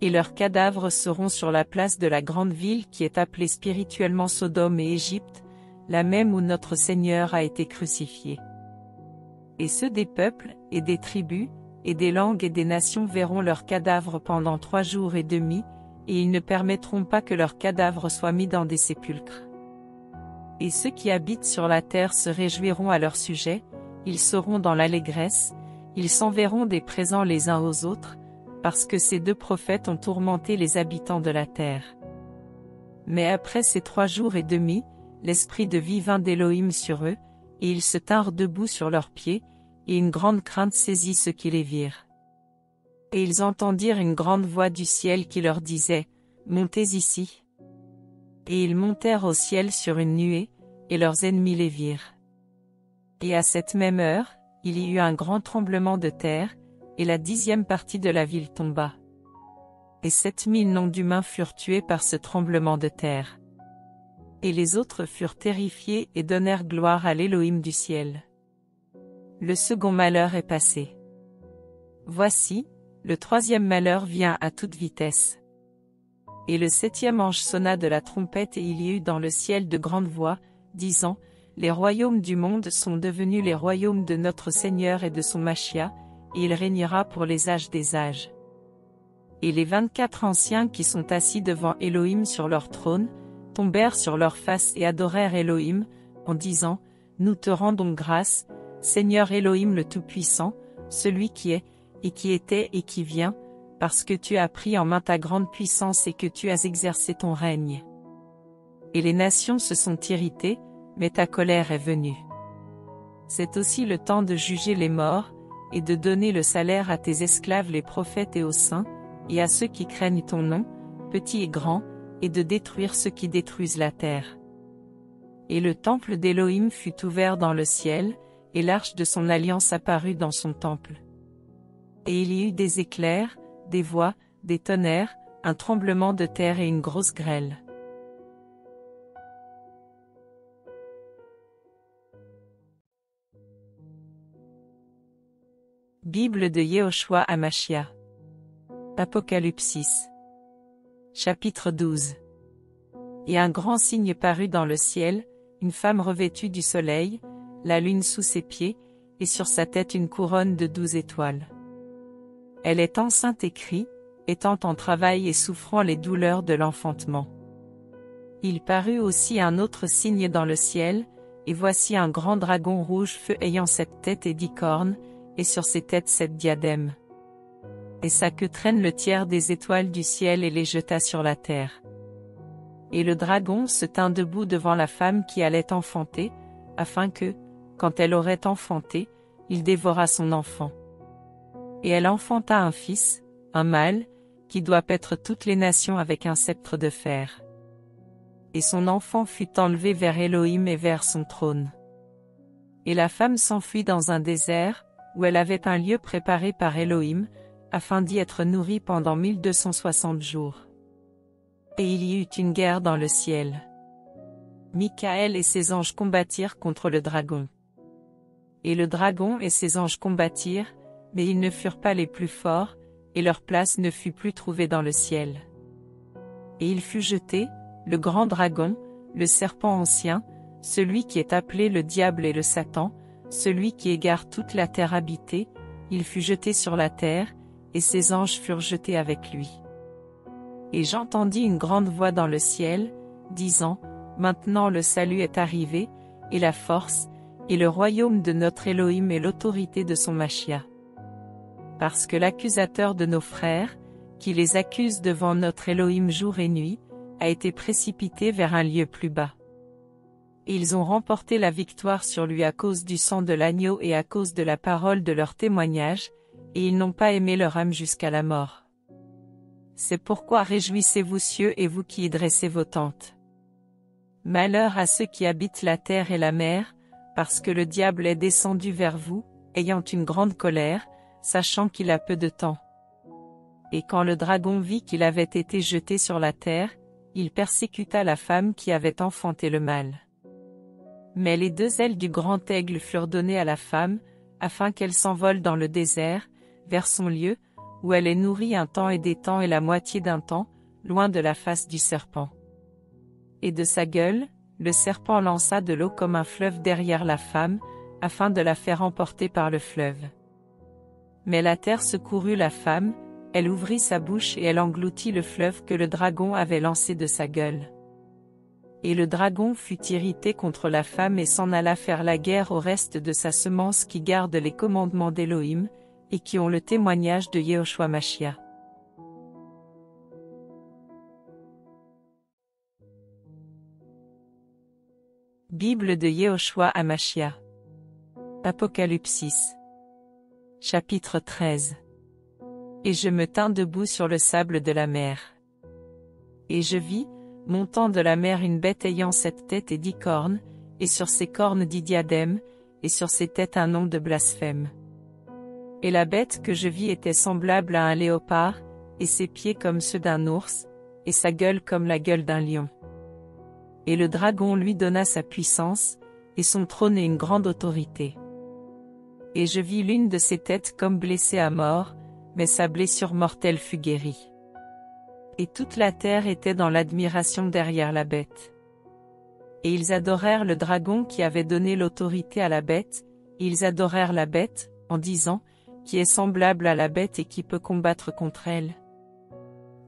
Et leurs cadavres seront sur la place de la grande ville qui est appelée spirituellement Sodome et Égypte, la même où notre Seigneur a été crucifié. Et ceux des peuples, et des tribus, et des langues et des nations verront leurs cadavres pendant 3 jours et demi, et ils ne permettront pas que leurs cadavres soient mis dans des sépulcres. Et ceux qui habitent sur la terre se réjouiront à leur sujet, ils seront dans l'allégresse, Ils s'enverront des présents les uns aux autres, parce que ces deux prophètes ont tourmenté les habitants de la terre. Mais après ces 3 jours et demi, l'esprit de vie vint d'Élohim sur eux, et ils se tinrent debout sur leurs pieds, et une grande crainte saisit ceux qui les virent. Et ils entendirent une grande voix du ciel qui leur disait, « Montez ici. » Et ils montèrent au ciel sur une nuée, et leurs ennemis les virent. Et à cette même heure, il y eut un grand tremblement de terre, et la 10e partie de la ville tomba. Et 7000 noms d'humains furent tués par ce tremblement de terre. Et les autres furent terrifiés et donnèrent gloire à l'Élohim du ciel. Le second malheur est passé. Voici, le 3e malheur vient à toute vitesse. Et le 7e ange sonna de la trompette et il y eut dans le ciel de grandes voix, disant, les royaumes du monde sont devenus les royaumes de notre Seigneur et de son Machia, et il régnera pour les âges des âges. Et les 24 anciens qui sont assis devant Élohim sur leur trône, tombèrent sur leurs faces et adorèrent Élohim, en disant, nous te rendons grâce, Seigneur Élohim le Tout-Puissant, celui qui est, et qui était et qui vient, parce que tu as pris en main ta grande puissance et que tu as exercé ton règne. Et les nations se sont irritées, mais ta colère est venue. C'est aussi le temps de juger les morts, et de donner le salaire à tes esclaves les prophètes et aux saints, et à ceux qui craignent ton nom, petits et grands, et de détruire ceux qui détruisent la terre. Et le temple d'Élohim fut ouvert dans le ciel, et l'arche de son alliance apparut dans son temple. Et il y eut des éclairs, des voix, des tonnerres, un tremblement de terre et une grosse grêle. Bible de Yehoshua Hamashia. Apocalypsis. Chapitre 12. Et un grand signe parut dans le ciel, une femme revêtue du soleil, la lune sous ses pieds, et sur sa tête une couronne de 12 étoiles. Elle est enceinte et crie, étant en travail et souffrant les douleurs de l'enfantement. Il parut aussi un autre signe dans le ciel, et voici un grand dragon rouge feu ayant 7 têtes et 10 cornes, et sur ses têtes 7 diadèmes. Et sa queue traîne le tiers des étoiles du ciel et les jeta sur la terre. Et le dragon se tint debout devant la femme qui allait enfanter, afin que, quand elle aurait enfanté, il dévorât son enfant. Et elle enfanta un fils, un mâle, qui doit paître toutes les nations avec un sceptre de fer. Et son enfant fut enlevé vers Élohim et vers son trône. Et la femme s'enfuit dans un désert, où elle avait un lieu préparé par Élohim, afin d'y être nourrie pendant 1260 jours. Et il y eut une guerre dans le ciel. Michaël et ses anges combattirent contre le dragon. Et le dragon et ses anges combattirent, mais ils ne furent pas les plus forts, et leur place ne fut plus trouvée dans le ciel. Et il fut jeté, le grand dragon, le serpent ancien, celui qui est appelé le diable et le Satan, celui qui égare toute la terre habitée, il fut jeté sur la terre, et ses anges furent jetés avec lui. Et j'entendis une grande voix dans le ciel, disant, maintenant le salut est arrivé, et la force, et le royaume de notre Élohim et l'autorité de son Machia. Parce que l'accusateur de nos frères, qui les accuse devant notre Élohim jour et nuit, a été précipité vers un lieu plus bas. Et ils ont remporté la victoire sur lui à cause du sang de l'agneau et à cause de la parole de leur témoignage, et ils n'ont pas aimé leur âme jusqu'à la mort. C'est pourquoi réjouissez-vous cieux et vous qui y dressez vos tentes. Malheur à ceux qui habitent la terre et la mer, parce que le diable est descendu vers vous, ayant une grande colère, sachant qu'il a peu de temps. Et quand le dragon vit qu'il avait été jeté sur la terre, il persécuta la femme qui avait enfanté le mâle. Mais les 2 ailes du grand aigle furent données à la femme, afin qu'elle s'envole dans le désert, vers son lieu, où elle est nourrie un temps et des temps et la moitié d'un temps, loin de la face du serpent. Et de sa gueule, le serpent lança de l'eau comme un fleuve derrière la femme, afin de la faire emporter par le fleuve. Mais la terre secourut la femme, elle ouvrit sa bouche et elle engloutit le fleuve que le dragon avait lancé de sa gueule. Et le dragon fut irrité contre la femme et s'en alla faire la guerre au reste de sa semence qui garde les commandements d'Élohim, et qui ont le témoignage de Yehoshua Mashiach. Bible de Yehoshua Hamashiach. Apocalypse. Chapitre 13. Et je me tins debout sur le sable de la mer. Et je vis, montant de la mer une bête ayant 7 têtes et 10 cornes, et sur ses cornes 10 diadèmes, et sur ses têtes un nom de blasphème. Et la bête que je vis était semblable à un léopard, et ses pieds comme ceux d'un ours, et sa gueule comme la gueule d'un lion. Et le dragon lui donna sa puissance, et son trône et une grande autorité. Et je vis l'une de ses têtes comme blessée à mort, mais sa blessure mortelle fut guérie. Et toute la terre était dans l'admiration derrière la bête. Et ils adorèrent le dragon qui avait donné l'autorité à la bête, et ils adorèrent la bête, en disant, qui est semblable à la bête et qui peut combattre contre elle.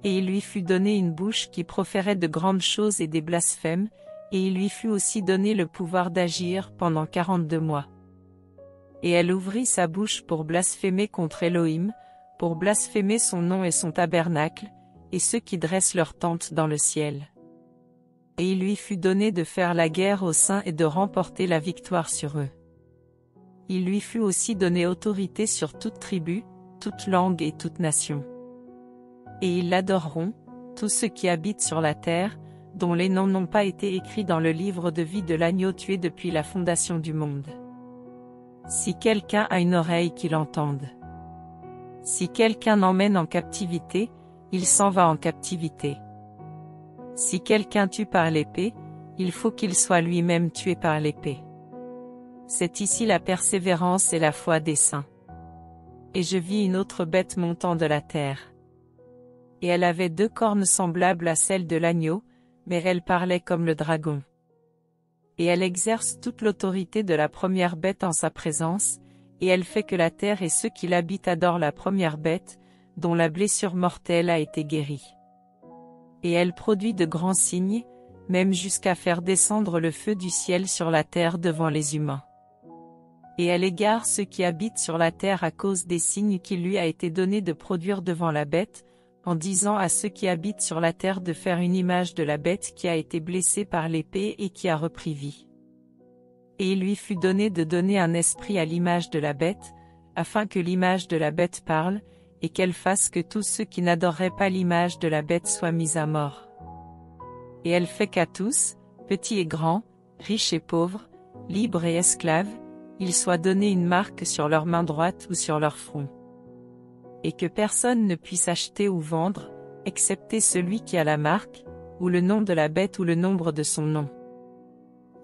Et il lui fut donné une bouche qui proférait de grandes choses et des blasphèmes, et il lui fut aussi donné le pouvoir d'agir pendant 42 mois. Et elle ouvrit sa bouche pour blasphémer contre Elohim, pour blasphémer son nom et son tabernacle, et ceux qui dressent leur tente dans le ciel. Et il lui fut donné de faire la guerre aux saints et de remporter la victoire sur eux. Il lui fut aussi donné autorité sur toute tribu, toute langue et toute nation. Et ils l'adoreront, tous ceux qui habitent sur la terre, dont les noms n'ont pas été écrits dans le livre de vie de l'agneau tué depuis la fondation du monde. Si quelqu'un a une oreille qu'il entende. Si quelqu'un emmène en captivité, il s'en va en captivité. Si quelqu'un tue par l'épée, il faut qu'il soit lui-même tué par l'épée. C'est ici la persévérance et la foi des saints. Et je vis une autre bête montant de la terre. Et elle avait 2 cornes semblables à celles de l'agneau, mais elle parlait comme le dragon. Et elle exerce toute l'autorité de la première bête en sa présence, et elle fait que la terre et ceux qui l'habitent adorent la première bête, dont la blessure mortelle a été guérie. Et elle produit de grands signes, même jusqu'à faire descendre le feu du ciel sur la terre devant les humains. Et elle égare ceux qui habitent sur la terre à cause des signes qu'il lui a été donné de produire devant la bête, en disant à ceux qui habitent sur la terre de faire une image de la bête qui a été blessée par l'épée et qui a repris vie. Et il lui fut donné de donner un esprit à l'image de la bête, afin que l'image de la bête parle, et qu'elle fasse que tous ceux qui n'adoreraient pas l'image de la bête soient mis à mort. Et elle fait qu'à tous, petits et grands, riches et pauvres, libres et esclaves, il soit donné une marque sur leur main droite ou sur leur front. Et que personne ne puisse acheter ou vendre, excepté celui qui a la marque, ou le nom de la bête ou le nombre de son nom.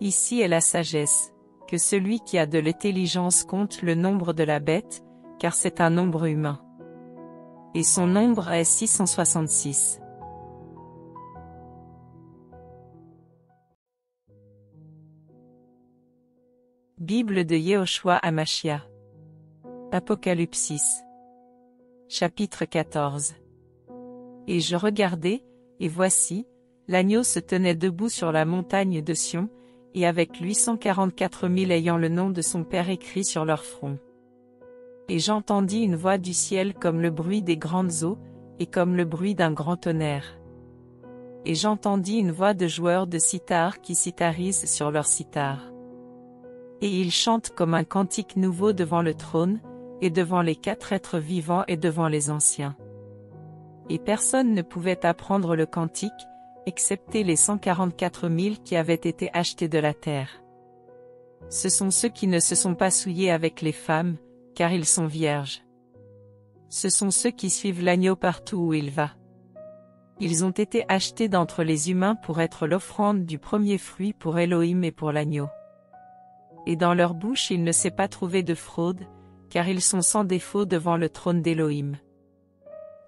Ici est la sagesse, que celui qui a de l'intelligence compte le nombre de la bête, car c'est un nombre humain. Et son nombre est 666. Bible de Yehoshua Hamashiach. Apocalypse. Chapitre 14. Et je regardai, et voici, l'agneau se tenait debout sur la montagne de Sion, et avec lui 144 000 ayant le nom de son Père écrit sur leur front. Et j'entendis une voix du ciel comme le bruit des grandes eaux, et comme le bruit d'un grand tonnerre. Et j'entendis une voix de joueurs de cithare qui citharisent sur leur cithare. Et ils chantent comme un cantique nouveau devant le trône, et devant les 4 êtres vivants et devant les anciens. Et personne ne pouvait apprendre le cantique, excepté les 144 000 qui avaient été achetés de la terre. Ce sont ceux qui ne se sont pas souillés avec les femmes, car ils sont vierges. Ce sont ceux qui suivent l'agneau partout où il va. Ils ont été achetés d'entre les humains pour être l'offrande du premier fruit pour Elohim et pour l'agneau. Et dans leur bouche il ne s'est pas trouvé de fraude, car ils sont sans défaut devant le trône d'Elohim.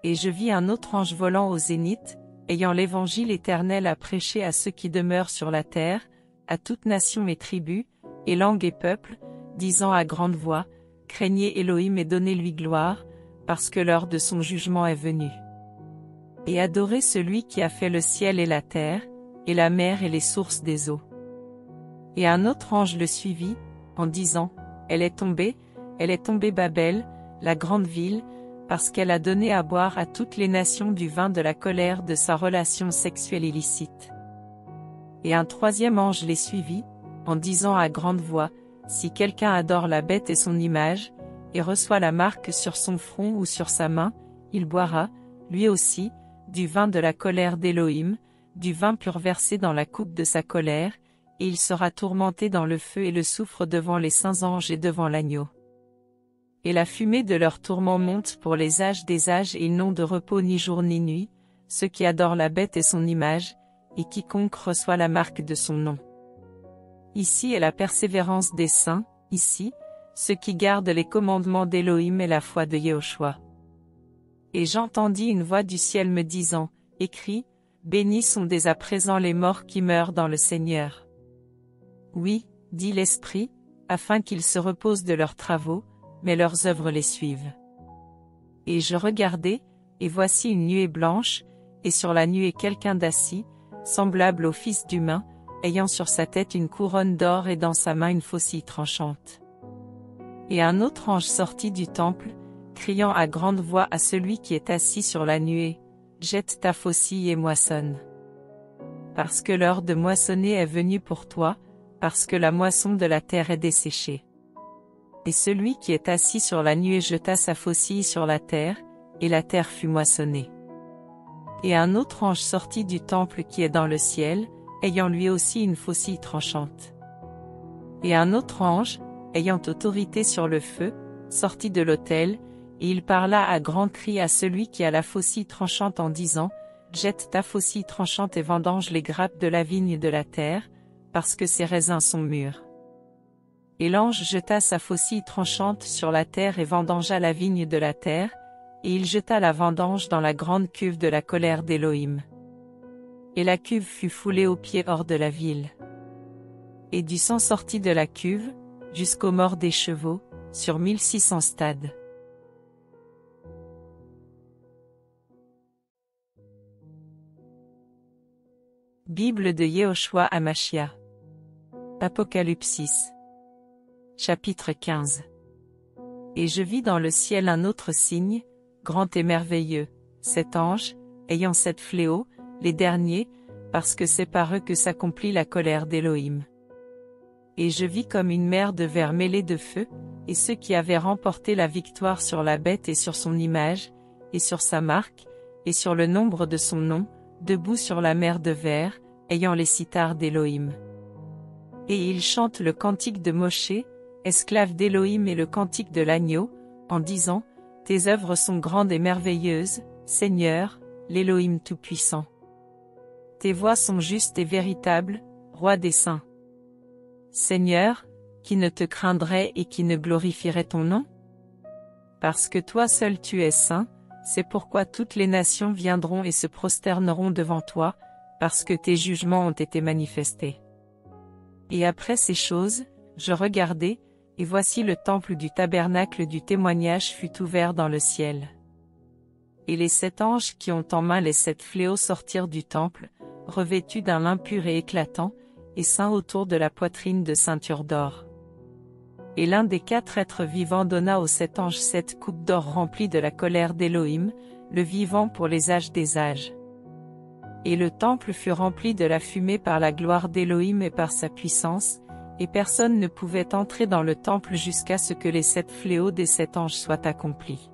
Et je vis un autre ange volant au zénith, ayant l'évangile éternel à prêcher à ceux qui demeurent sur la terre, à toute nation et tribu, et langue et peuple, disant à grande voix, craignez Elohim et donnez-lui gloire, parce que l'heure de son jugement est venue. Et adorez celui qui a fait le ciel et la terre, et la mer et les sources des eaux. Et un autre ange le suivit, en disant, elle est tombée Babel, la grande ville, parce qu'elle a donné à boire à toutes les nations du vin de la colère de sa relation sexuelle illicite. Et un troisième ange les suivit, en disant à grande voix, si quelqu'un adore la bête et son image, et reçoit la marque sur son front ou sur sa main, il boira, lui aussi, du vin de la colère d'Élohim, du vin pur versé dans la coupe de sa colère, et il sera tourmenté dans le feu et le soufre devant les saints anges et devant l'agneau. Et la fumée de leur tourment monte pour les âges des âges et ils n'ont de repos ni jour ni nuit, ceux qui adorent la bête et son image, et quiconque reçoit la marque de son nom. Ici est la persévérance des saints, ici, ceux qui gardent les commandements d'Élohim et la foi de Yehoshua. Et j'entendis une voix du ciel me disant, écris, bénis sont dès à présent les morts qui meurent dans le Seigneur. Oui, dit l'Esprit, afin qu'ils se reposent de leurs travaux, mais leurs œuvres les suivent. Et je regardai, et voici une nuée blanche, et sur la nuée quelqu'un d'assis, semblable au Fils d'humain, ayant sur sa tête une couronne d'or et dans sa main une faucille tranchante. Et un autre ange sortit du temple, criant à grande voix à celui qui est assis sur la nuée, jette ta faucille et moissonne. Parce que l'heure de moissonner est venue pour toi, parce que la moisson de la terre est desséchée. Et celui qui est assis sur la nuée jeta sa faucille sur la terre, et la terre fut moissonnée. Et un autre ange sortit du temple qui est dans le ciel, ayant lui aussi une faucille tranchante. Et un autre ange, ayant autorité sur le feu, sortit de l'autel, et il parla à grands cris à celui qui a la faucille tranchante en disant, jette ta faucille tranchante et vendange les grappes de la vigne de la terre, parce que ses raisins sont mûrs. Et l'ange jeta sa faucille tranchante sur la terre et vendangea la vigne de la terre, et il jeta la vendange dans la grande cuve de la colère d'Élohim. Et la cuve fut foulée aux pieds hors de la ville. Et du sang sortit de la cuve, jusqu'aux morts des chevaux, sur 1600 stades. Bible de Yehoshua Hamashia. Apocalypse. Chapitre 15. Et je vis dans le ciel un autre signe, grand et merveilleux, 7 anges, ayant 7 fléaux, les derniers, parce que c'est par eux que s'accomplit la colère d'Élohim. Et je vis comme une mer de verre mêlée de feu, et ceux qui avaient remporté la victoire sur la bête et sur son image, et sur sa marque, et sur le nombre de son nom, debout sur la mer de verre, ayant les cithars d'Élohim. Et ils chantent le cantique de Moshe, esclave d'Élohim et le cantique de l'agneau, en disant, tes œuvres sont grandes et merveilleuses, Seigneur, l'Élohim tout-puissant. Tes voies sont justes et véritables, Roi des saints. Seigneur, qui ne te craindrait et qui ne glorifierait ton nom? Parce que toi seul tu es saint, c'est pourquoi toutes les nations viendront et se prosterneront devant toi, parce que tes jugements ont été manifestés. Et après ces choses, je regardai, et voici le temple du tabernacle du témoignage fut ouvert dans le ciel. Et les 7 anges qui ont en main les 7 fléaux sortirent du temple, revêtus d'un lin pur et éclatant, et ceints autour de la poitrine de ceintures d'or. Et l'un des 4 êtres vivants donna aux 7 anges 7 coupes d'or remplies de la colère d'Élohim, le vivant pour les âges des âges. Et le temple fut rempli de la fumée par la gloire d'Élohim et par sa puissance, et personne ne pouvait entrer dans le temple jusqu'à ce que les 7 fléaux des 7 anges soient accomplis.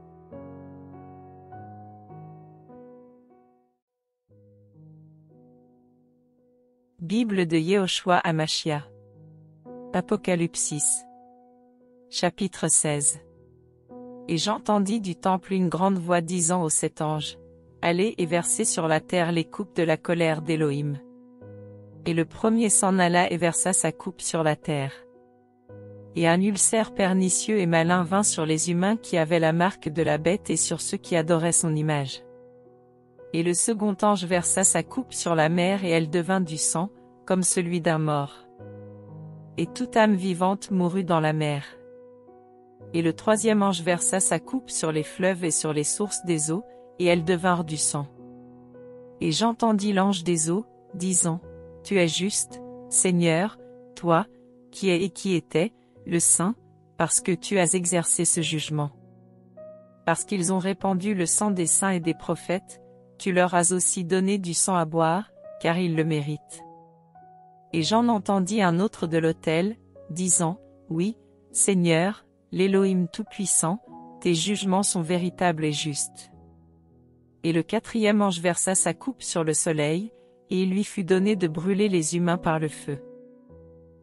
Bible de Yehoshua Hamashia. Apocalypse. Chapitre 16. Et j'entendis du temple une grande voix disant aux 7 anges, allez et versez sur la terre les coupes de la colère d'Élohim. Et le premier s'en alla et versa sa coupe sur la terre. Et un ulcère pernicieux et malin vint sur les humains qui avaient la marque de la bête et sur ceux qui adoraient son image. Et le second ange versa sa coupe sur la mer et elle devint du sang, comme celui d'un mort. Et toute âme vivante mourut dans la mer. Et le troisième ange versa sa coupe sur les fleuves et sur les sources des eaux, et elles devinrent du sang. Et j'entendis l'ange des eaux, disant, tu es juste, Seigneur, toi, qui es et qui étais, le Saint, parce que tu as exercé ce jugement. Parce qu'ils ont répandu le sang des saints et des prophètes, tu leur as aussi donné du sang à boire, car ils le méritent. Et j'en entendis un autre de l'autel, disant, Oui, Seigneur, l'Élohim Tout-Puissant, tes jugements sont véritables et justes. Et le quatrième ange versa sa coupe sur le soleil, et il lui fut donné de brûler les humains par le feu.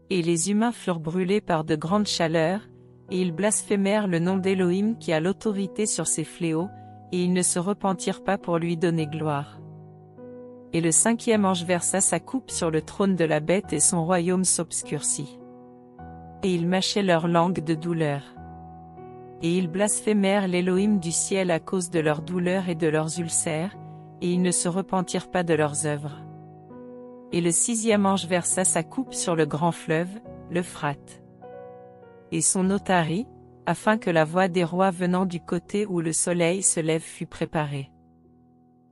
Et les humains furent brûlés par de grandes chaleurs, et ils blasphémèrent le nom d'Élohim qui a l'autorité sur ces fléaux, et ils ne se repentirent pas pour lui donner gloire. Et le cinquième ange versa sa coupe sur le trône de la bête et son royaume s'obscurcit. Et ils mâchaient leur langue de douleur. Et ils blasphémèrent l'Élohim du ciel à cause de leurs douleurs et de leurs ulcères, et ils ne se repentirent pas de leurs œuvres. Et le sixième ange versa sa coupe sur le grand fleuve, l'Euphrate. Et son eau tarit, afin que la voix des rois venant du côté où le soleil se lève fût préparée.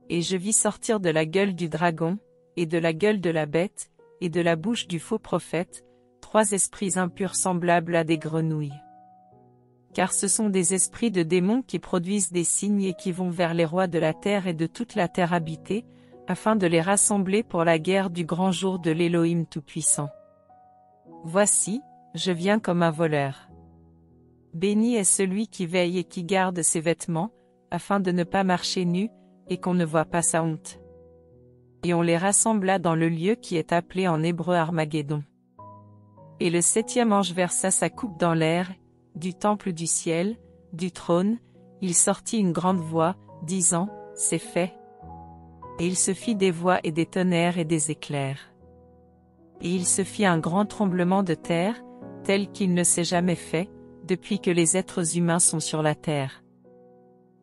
Et je vis sortir de la gueule du dragon, et de la gueule de la bête, et de la bouche du faux prophète, 3 esprits impurs semblables à des grenouilles. Car ce sont des esprits de démons qui produisent des signes et qui vont vers les rois de la terre et de toute la terre habitée, afin de les rassembler pour la guerre du grand jour de l'Élohim Tout-Puissant. Voici, je viens comme un voleur. Béni est celui qui veille et qui garde ses vêtements, afin de ne pas marcher nu, et qu'on ne voit pas sa honte. Et on les rassembla dans le lieu qui est appelé en hébreu Armageddon. Et le septième ange versa sa coupe dans l'air, du temple du ciel, du trône, il sortit une grande voix, disant, C'est fait. Et il se fit des voix et des tonnerres et des éclairs. Et il se fit un grand tremblement de terre, tel qu'il ne s'est jamais fait, depuis que les êtres humains sont sur la terre.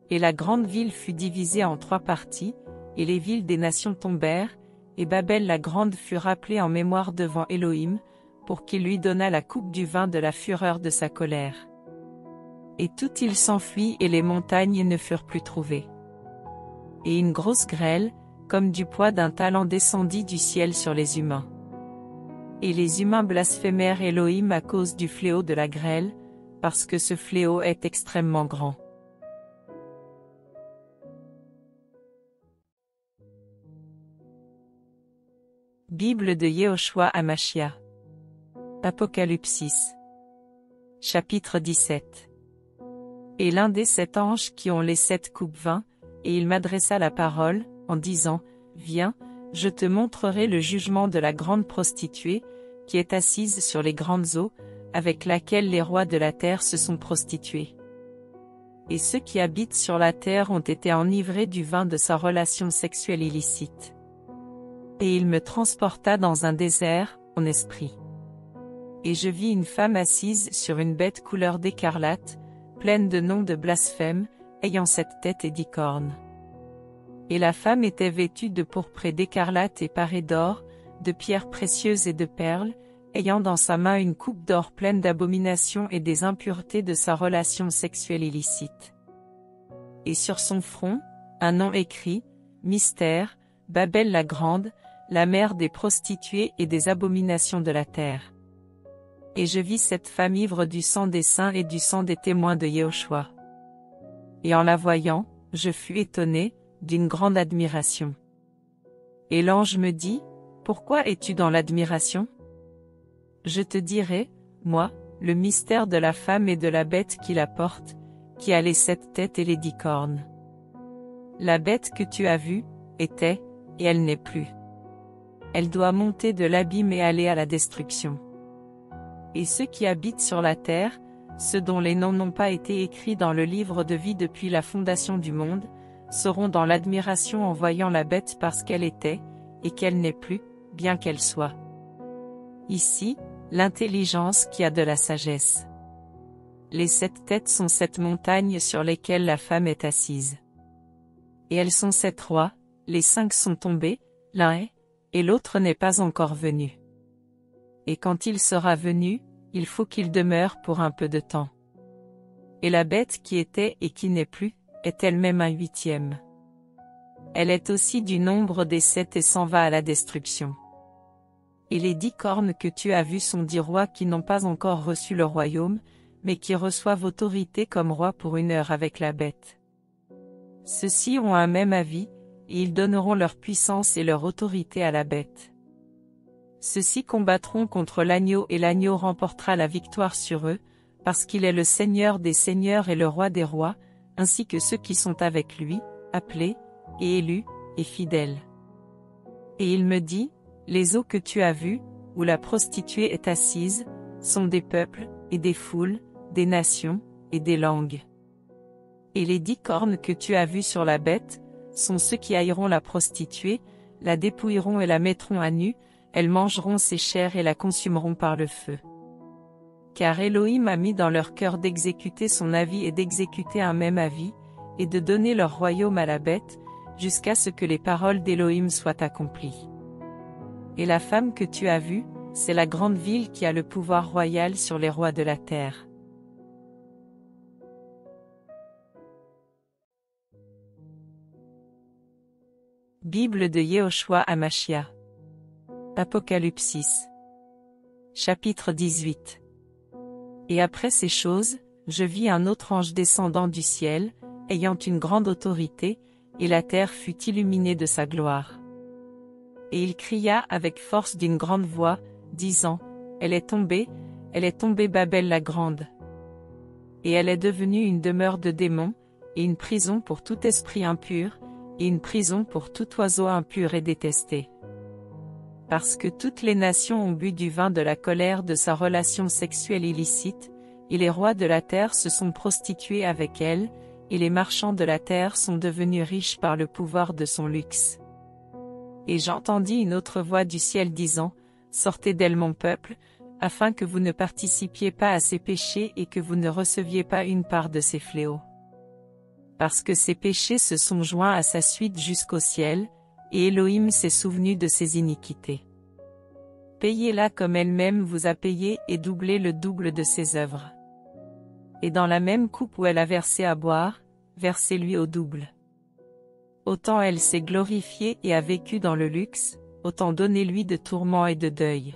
Et la grande ville fut divisée en 3 parties, et les villes des nations tombèrent, et Babel la grande fut rappelée en mémoire devant Élohim, pour qu'il lui donnât la coupe du vin de la fureur de sa colère. Et tout il s'enfuit et les montagnes ne furent plus trouvées. Et une grosse grêle, comme du poids d'un talent descendit du ciel sur les humains. Et les humains blasphémèrent Élohim à cause du fléau de la grêle, parce que ce fléau est extrêmement grand. Bible de Yehoshua Hamashia. Apocalypsis. Chapitre 17. Et l'un des 7 anges qui ont les 7 coupes vint, et il m'adressa la parole, en disant, Viens, je te montrerai le jugement de la grande prostituée, qui est assise sur les grandes eaux, avec laquelle les rois de la terre se sont prostitués. Et ceux qui habitent sur la terre ont été enivrés du vin de sa relation sexuelle illicite. Et il me transporta dans un désert, en esprit. Et je vis une femme assise sur une bête couleur d'écarlate, pleine de noms de blasphème, ayant 7 têtes et 10 cornes. Et la femme était vêtue de pourpre et d'écarlate et parée d'or, de pierres précieuses et de perles, ayant dans sa main une coupe d'or pleine d'abominations et des impuretés de sa relation sexuelle illicite. Et sur son front, un nom écrit, Mystère, Babel la grande, la mère des prostituées et des abominations de la terre. Et je vis cette femme ivre du sang des saints et du sang des témoins de Yehoshua. Et en la voyant, je fus étonné, d'une grande admiration. Et l'ange me dit, Pourquoi es-tu dans l'admiration? Je te dirai, moi, le mystère de la femme et de la bête qui la porte, qui a les 7 têtes et les 10 cornes. La bête que tu as vue, était, et elle n'est plus. Elle doit monter de l'abîme et aller à la destruction. Et ceux qui habitent sur la terre, ceux dont les noms n'ont pas été écrits dans le livre de vie depuis la fondation du monde, seront dans l'admiration en voyant la bête parce qu'elle était, et qu'elle n'est plus, bien qu'elle soit. Ici, l'intelligence qui a de la sagesse. Les 7 têtes sont 7 montagnes sur lesquelles la femme est assise. Et elles sont 7 rois, les 5 sont tombés, l'un est, et l'autre n'est pas encore venu. Et quand il sera venu, il faut qu'il demeure pour un peu de temps. Et la bête qui était et qui n'est plus, est elle-même un 8e. Elle est aussi du nombre des 7 et s'en va à la destruction. Et les 10 cornes que tu as vues sont 10 rois qui n'ont pas encore reçu le royaume, mais qui reçoivent autorité comme roi pour 1 heure avec la bête. Ceux-ci ont un même avis, et ils donneront leur puissance et leur autorité à la bête. Ceux-ci combattront contre l'agneau et l'agneau remportera la victoire sur eux, parce qu'il est le Seigneur des seigneurs et le Roi des rois, ainsi que ceux qui sont avec lui, appelés, et élus, et fidèles. Et il me dit, les eaux que tu as vues, où la prostituée est assise, sont des peuples, et des foules, des nations, et des langues. Et les 10 cornes que tu as vues sur la bête, sont ceux qui haïront la prostituée, la dépouilleront et la mettront à nu, elles mangeront ses chairs et la consumeront par le feu. Car Elohim a mis dans leur cœur d'exécuter son avis et d'exécuter un même avis, et de donner leur royaume à la bête, jusqu'à ce que les paroles d'Elohim soient accomplies. Et la femme que tu as vue, c'est la grande ville qui a le pouvoir royal sur les rois de la terre. Bible de Yehoshua Hamashia. Apocalypsis. Chapitre 18. Et après ces choses, je vis un autre ange descendant du ciel, ayant une grande autorité, et la terre fut illuminée de sa gloire. Et il cria avec force d'une grande voix, disant, elle est tombée Babel la grande. Et elle est devenue une demeure de démons, et une prison pour tout esprit impur, et une prison pour tout oiseau impur et détesté. Parce que toutes les nations ont bu du vin de la colère de sa relation sexuelle illicite, et les rois de la terre se sont prostitués avec elle, et les marchands de la terre sont devenus riches par le pouvoir de son luxe. Et j'entendis une autre voix du ciel disant, sortez d'elle mon peuple, afin que vous ne participiez pas à ses péchés et que vous ne receviez pas une part de ses fléaux. Parce que ses péchés se sont joints à sa suite jusqu'au ciel, et Elohim s'est souvenu de ses iniquités. Payez-la comme elle-même vous a payé et doublez le double de ses œuvres. Et dans la même coupe où elle a versé à boire, versez-lui au double. Autant elle s'est glorifiée et a vécu dans le luxe, autant donnez-lui de tourments et de deuil.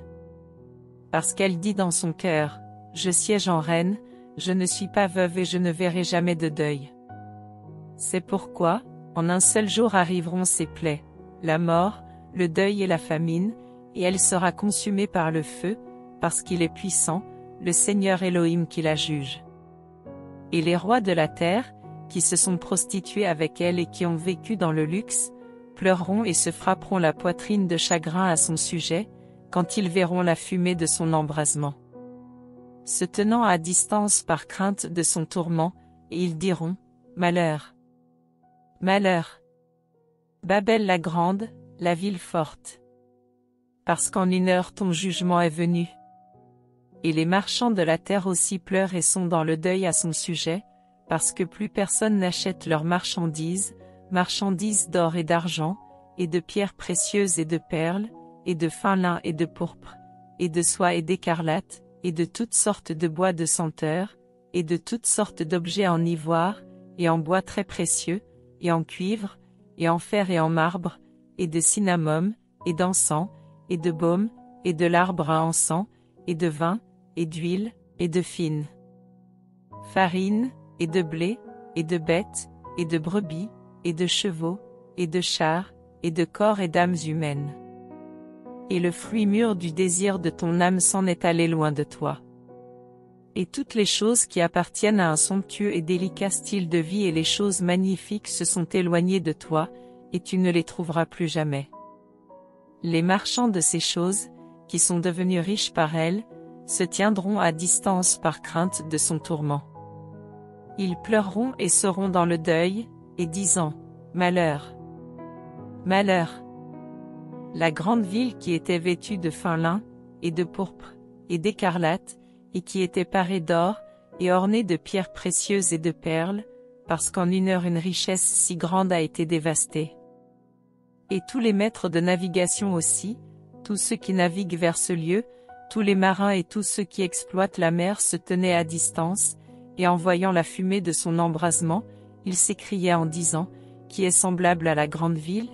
Parce qu'elle dit dans son cœur, je siège en reine, je ne suis pas veuve et je ne verrai jamais de deuil. C'est pourquoi, en un seul jour arriveront ses plaies, la mort, le deuil et la famine, et elle sera consumée par le feu, parce qu'il est puissant, le Seigneur Elohim qui la juge. Et les rois de la terre, qui se sont prostitués avec elle et qui ont vécu dans le luxe, pleureront et se frapperont la poitrine de chagrin à son sujet, quand ils verront la fumée de son embrasement. Se tenant à distance par crainte de son tourment, et ils diront, malheur! Malheur! Babel la grande, la ville forte. Parce qu'en 1 heure ton jugement est venu. Et les marchands de la terre aussi pleurent et sont dans le deuil à son sujet, parce que plus personne n'achète leurs marchandises d'or et d'argent, et de pierres précieuses et de perles, et de fin lin et de pourpre, et de soie et d'écarlate, et de toutes sortes de bois de senteur, et de toutes sortes d'objets en ivoire, et en bois très précieux, et en cuivre, et en fer et en marbre, et de cinnamome, et d'encens, et de baume, et de l'arbre à encens, et de vin, et d'huile, et de fine farine, et de blé, et de bêtes, et de brebis, et de chevaux, et de chars, et de corps et d'âmes humaines. Et le fruit mûr du désir de ton âme s'en est allé loin de toi. Et toutes les choses qui appartiennent à un somptueux et délicat style de vie et les choses magnifiques se sont éloignées de toi, et tu ne les trouveras plus jamais. Les marchands de ces choses, qui sont devenus riches par elles, se tiendront à distance par crainte de son tourment. Ils pleureront et seront dans le deuil, et disant, malheur! Malheur! La grande ville qui était vêtue de fin lin, et de pourpre, et d'écarlate, et qui était parée d'or, et ornée de pierres précieuses et de perles, parce qu'en 1 heure une richesse si grande a été dévastée. Et tous les maîtres de navigation aussi, tous ceux qui naviguent vers ce lieu, tous les marins et tous ceux qui exploitent la mer se tenaient à distance, et en voyant la fumée de son embrasement, ils s'écriaient en disant, qui est semblable à la grande ville?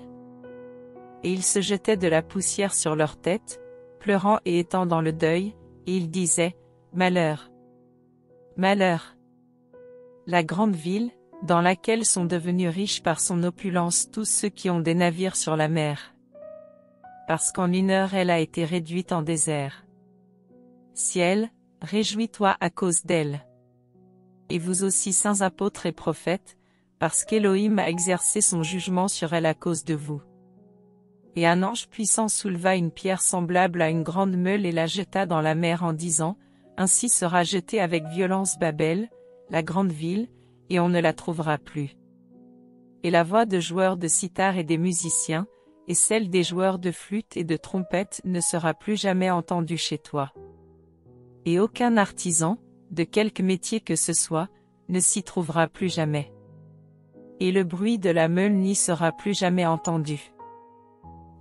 Et ils se jetaient de la poussière sur leurs têtes, pleurant et étant dans le deuil, et ils disaient, malheur! Malheur! La grande ville, dans laquelle sont devenus riches par son opulence tous ceux qui ont des navires sur la mer. Parce qu'en 1 heure elle a été réduite en désert. Ciel, réjouis-toi à cause d'elle. Et vous aussi saints apôtres et prophètes, parce qu'Élohim a exercé son jugement sur elle à cause de vous. Et un ange puissant souleva une pierre semblable à une grande meule et la jeta dans la mer en disant, ainsi sera jetée avec violence Babel, la grande ville, et on ne la trouvera plus. Et la voix de joueurs de cithare et des musiciens, et celle des joueurs de flûte et de trompette ne sera plus jamais entendue chez toi. Et aucun artisan, de quelque métier que ce soit, ne s'y trouvera plus jamais. Et le bruit de la meule n'y sera plus jamais entendu.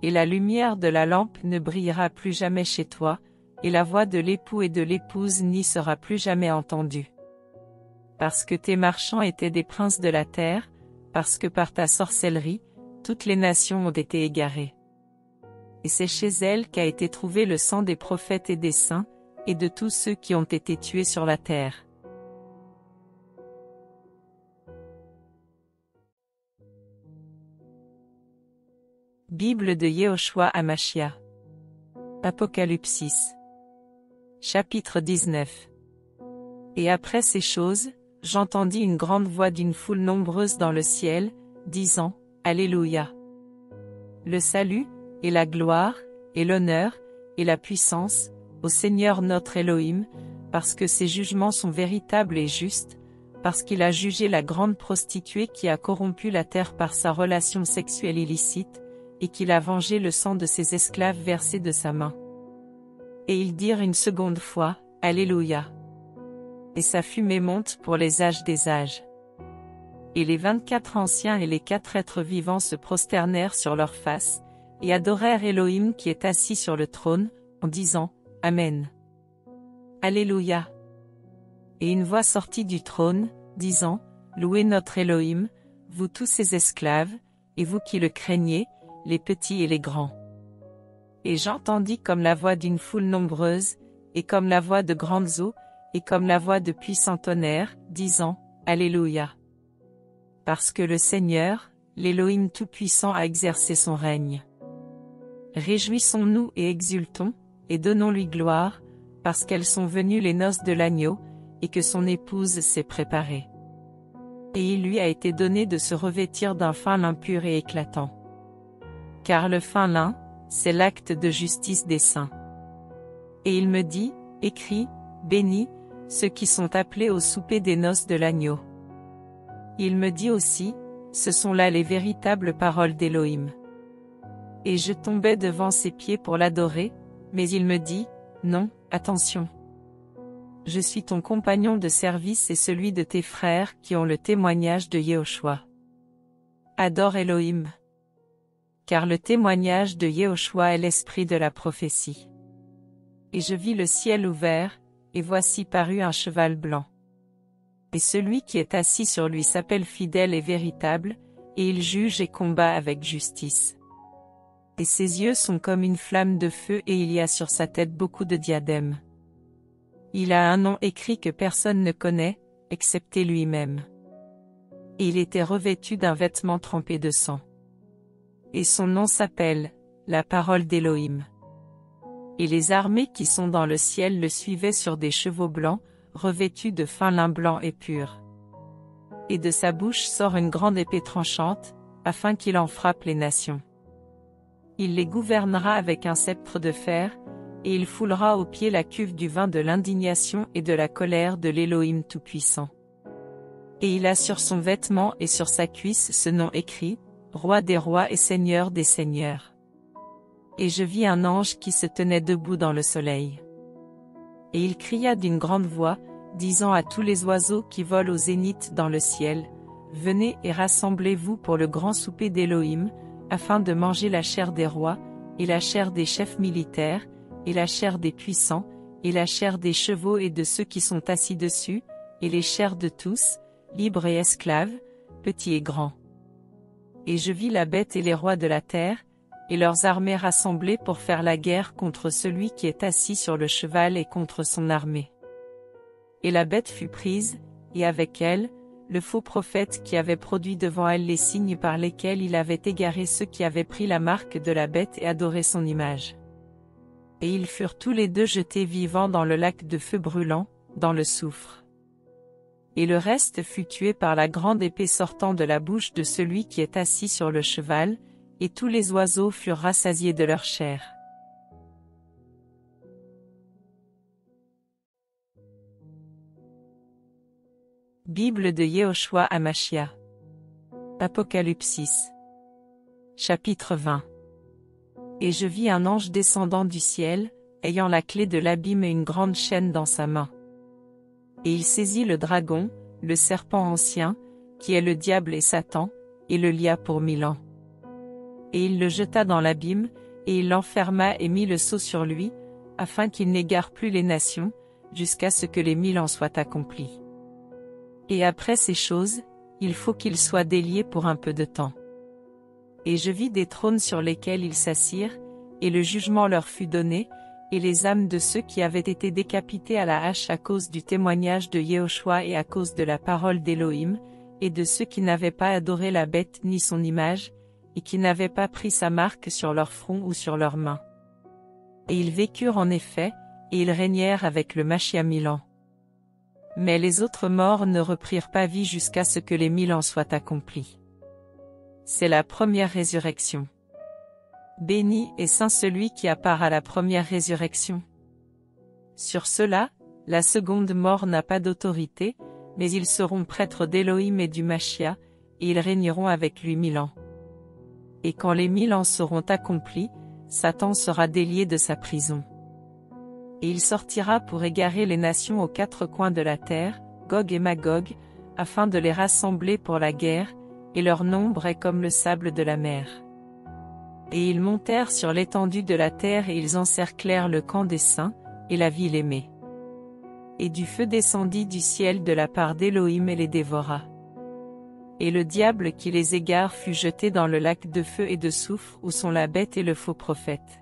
Et la lumière de la lampe ne brillera plus jamais chez toi, et la voix de l'époux et de l'épouse n'y sera plus jamais entendue. Parce que tes marchands étaient des princes de la terre, parce que par ta sorcellerie, toutes les nations ont été égarées. Et c'est chez elle qu'a été trouvé le sang des prophètes et des saints, et de tous ceux qui ont été tués sur la terre. Bible de Yehoshua Hamashia. Apocalypsis. Chapitre 19. Et après ces choses, j'entendis une grande voix d'une foule nombreuse dans le ciel, disant, Alléluia. Le salut, et la gloire, et l'honneur, et la puissance, au Seigneur notre Elohim, parce que ses jugements sont véritables et justes, parce qu'il a jugé la grande prostituée qui a corrompu la terre par sa relation sexuelle illicite, et qu'il a vengé le sang de ses esclaves versé de sa main. Et ils dirent une seconde fois, Alléluia. Et sa fumée monte pour les âges des âges. Et les 24 anciens et les 4 êtres vivants se prosternèrent sur leurs faces, et adorèrent Elohim qui est assis sur le trône, en disant, Amen. Alléluia. Et une voix sortit du trône, disant, Louez notre Elohim, vous tous ses esclaves, et vous qui le craignez, les petits et les grands. Et j'entendis comme la voix d'une foule nombreuse, et comme la voix de grandes eaux, et comme la voix de puissants tonnerres, disant, Alléluia. Parce que le Seigneur, l'Élohim Tout-Puissant a exercé son règne. Réjouissons-nous et exultons, et donnons-lui gloire, parce qu'elles sont venues les noces de l'agneau, et que son épouse s'est préparée. Et il lui a été donné de se revêtir d'un fin lin pur et éclatant. Car le fin lin, c'est l'acte de justice des saints. Et il me dit, écris, bénis, ceux qui sont appelés au souper des noces de l'agneau. Il me dit aussi, ce sont là les véritables paroles d'Élohim. Et je tombais devant ses pieds pour l'adorer, mais il me dit, non, attention. Je suis ton compagnon de service et celui de tes frères qui ont le témoignage de Yehoshua. Adore Elohim. Car le témoignage de Yehoshua est l'esprit de la prophétie. Et je vis le ciel ouvert, et voici parut un cheval blanc. Et celui qui est assis sur lui s'appelle fidèle et véritable, et il juge et combat avec justice. Et ses yeux sont comme une flamme de feu et il y a sur sa tête beaucoup de diadèmes. Il a un nom écrit que personne ne connaît, excepté lui-même. Et il était revêtu d'un vêtement trempé de sang. Et son nom s'appelle, la parole d'Élohim. Et les armées qui sont dans le ciel le suivaient sur des chevaux blancs, revêtus de fin lin blanc et pur. Et de sa bouche sort une grande épée tranchante, afin qu'il en frappe les nations. Il les gouvernera avec un sceptre de fer, et il foulera aux pieds la cuve du vin de l'indignation et de la colère de l'Élohim Tout-Puissant. Et il a sur son vêtement et sur sa cuisse ce nom écrit, Roi des rois et Seigneur des seigneurs. Et je vis un ange qui se tenait debout dans le soleil. Et il cria d'une grande voix, disant à tous les oiseaux qui volent au zénith dans le ciel, venez et rassemblez-vous pour le grand souper d'Élohim, afin de manger la chair des rois, et la chair des chefs militaires, et la chair des puissants, et la chair des chevaux et de ceux qui sont assis dessus, et les chairs de tous, libres et esclaves, petits et grands. Et je vis la bête et les rois de la terre, et leurs armées rassemblées pour faire la guerre contre celui qui est assis sur le cheval et contre son armée. Et la bête fut prise, et avec elle, le faux prophète qui avait produit devant elle les signes par lesquels il avait égaré ceux qui avaient pris la marque de la bête et adoré son image. Et ils furent tous les deux jetés vivants dans le lac de feu brûlant, dans le soufre. Et le reste fut tué par la grande épée sortant de la bouche de celui qui est assis sur le cheval, et tous les oiseaux furent rassasiés de leur chair. Bible de Yehoshua Hamashia. Apocalypse. Chapitre 20. Et je vis un ange descendant du ciel, ayant la clé de l'abîme et une grande chaîne dans sa main. Et il saisit le dragon, le serpent ancien, qui est le diable et Satan, et le lia pour 1000 ans. Et il le jeta dans l'abîme, et il l'enferma et mit le sceau sur lui, afin qu'il n'égare plus les nations, jusqu'à ce que les 1000 ans soient accomplis. Et après ces choses, il faut qu'il soit délié pour un peu de temps. Et je vis des trônes sur lesquels ils s'assirent, et le jugement leur fut donné, et les âmes de ceux qui avaient été décapités à la hache à cause du témoignage de Yehoshua et à cause de la parole d'Élohim, et de ceux qui n'avaient pas adoré la bête ni son image, et qui n'avaient pas pris sa marque sur leur front ou sur leurs mains. Et ils vécurent en effet, et ils régnèrent avec le Machia 1000 ans. Mais les autres morts ne reprirent pas vie jusqu'à ce que les 1000 ans soient accomplis. C'est la première résurrection. Béni et saint celui qui a part à la première résurrection. Sur cela, la seconde mort n'a pas d'autorité, mais ils seront prêtres d'Élohim et du Machia, et ils régneront avec lui 1000 ans. Et quand les 1000 ans seront accomplis, Satan sera délié de sa prison. Et il sortira pour égarer les nations aux 4 coins de la terre, Gog et Magog, afin de les rassembler pour la guerre, et leur nombre est comme le sable de la mer. Et ils montèrent sur l'étendue de la terre et ils encerclèrent le camp des saints, et la ville aimée. Et du feu descendit du ciel de la part d'Élohim et les dévora. Et le diable qui les égare fut jeté dans le lac de feu et de soufre où sont la bête et le faux prophète.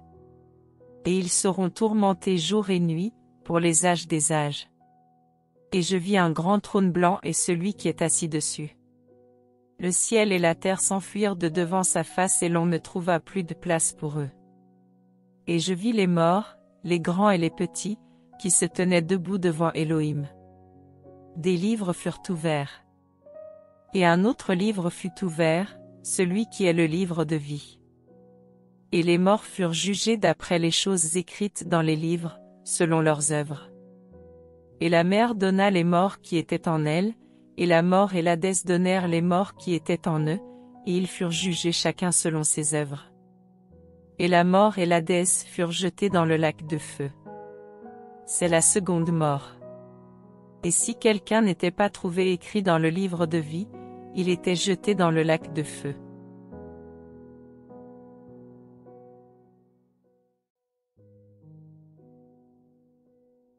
Et ils seront tourmentés jour et nuit, pour les âges des âges. Et je vis un grand trône blanc et celui qui est assis dessus. Le ciel et la terre s'enfuirent de devant sa face et l'on ne trouva plus de place pour eux. Et je vis les morts, les grands et les petits, qui se tenaient debout devant Élohim. Des livres furent ouverts. Et un autre livre fut ouvert, celui qui est le livre de vie. Et les morts furent jugés d'après les choses écrites dans les livres, selon leurs œuvres. Et la mer donna les morts qui étaient en elle, et la mort et l'Hadès donnèrent les morts qui étaient en eux, et ils furent jugés chacun selon ses œuvres. Et la mort et l'Hadès furent jetés dans le lac de feu. C'est la seconde mort. Et si quelqu'un n'était pas trouvé écrit dans le livre de vie, il était jeté dans le lac de feu.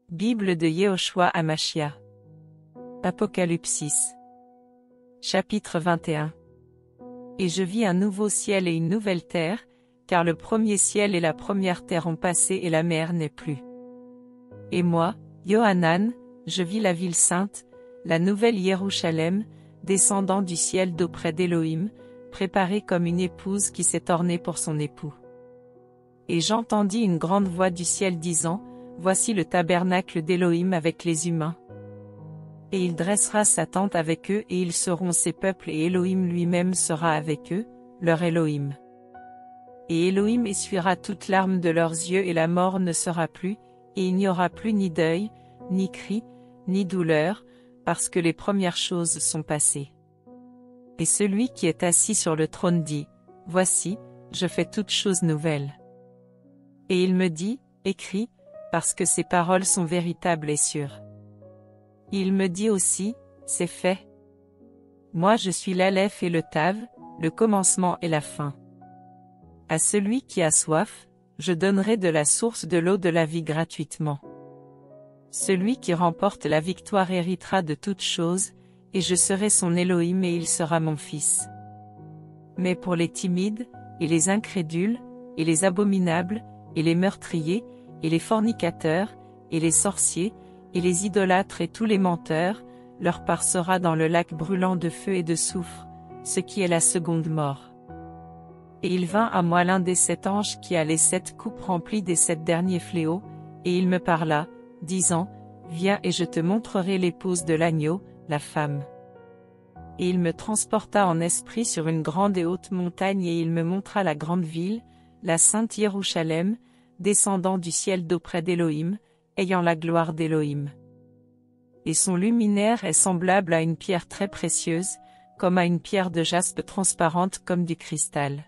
Bible de Yehoshua Hamashia. Apocalypse. Chapitre 21. Et je vis un nouveau ciel et une nouvelle terre, car le premier ciel et la première terre ont passé et la mer n'est plus. Et moi, Yohanan, je vis la ville sainte, la nouvelle Jérusalem, descendant du ciel d'auprès d'Élohim, préparée comme une épouse qui s'est ornée pour son époux. Et j'entendis une grande voix du ciel disant, Voici le tabernacle d'Élohim avec les humains. Et il dressera sa tente avec eux et ils seront ses peuples et Élohim lui-même sera avec eux, leur Élohim. Et Élohim essuiera toute larme de leurs yeux et la mort ne sera plus, et il n'y aura plus ni deuil, ni cri, ni douleur, parce que les premières choses sont passées. Et celui qui est assis sur le trône dit, Voici, je fais toutes choses nouvelles. Et il me dit, Écris, parce que ces paroles sont véritables et sûres. Il me dit aussi, c'est fait. Moi je suis l'Aleph et le Tav, le commencement et la fin. À celui qui a soif, je donnerai de la source de l'eau de la vie gratuitement. Celui qui remporte la victoire héritera de toutes choses, et je serai son Élohim et il sera mon fils. Mais pour les timides, et les incrédules, et les abominables, et les meurtriers, et les fornicateurs, et les sorciers, et les idolâtres et tous les menteurs, leur part sera dans le lac brûlant de feu et de soufre, ce qui est la seconde mort. Et il vint à moi l'un des 7 anges qui a les 7 coupes remplies des 7 derniers fléaux, et il me parla, disant, Viens et je te montrerai l'épouse de l'agneau, la femme. Et il me transporta en esprit sur une grande et haute montagne et il me montra la grande ville, la sainte Jérusalem, descendant du ciel d'auprès d'Élohim, ayant la gloire d'Élohim. Et son luminaire est semblable à une pierre très précieuse, comme à une pierre de jaspe transparente comme du cristal.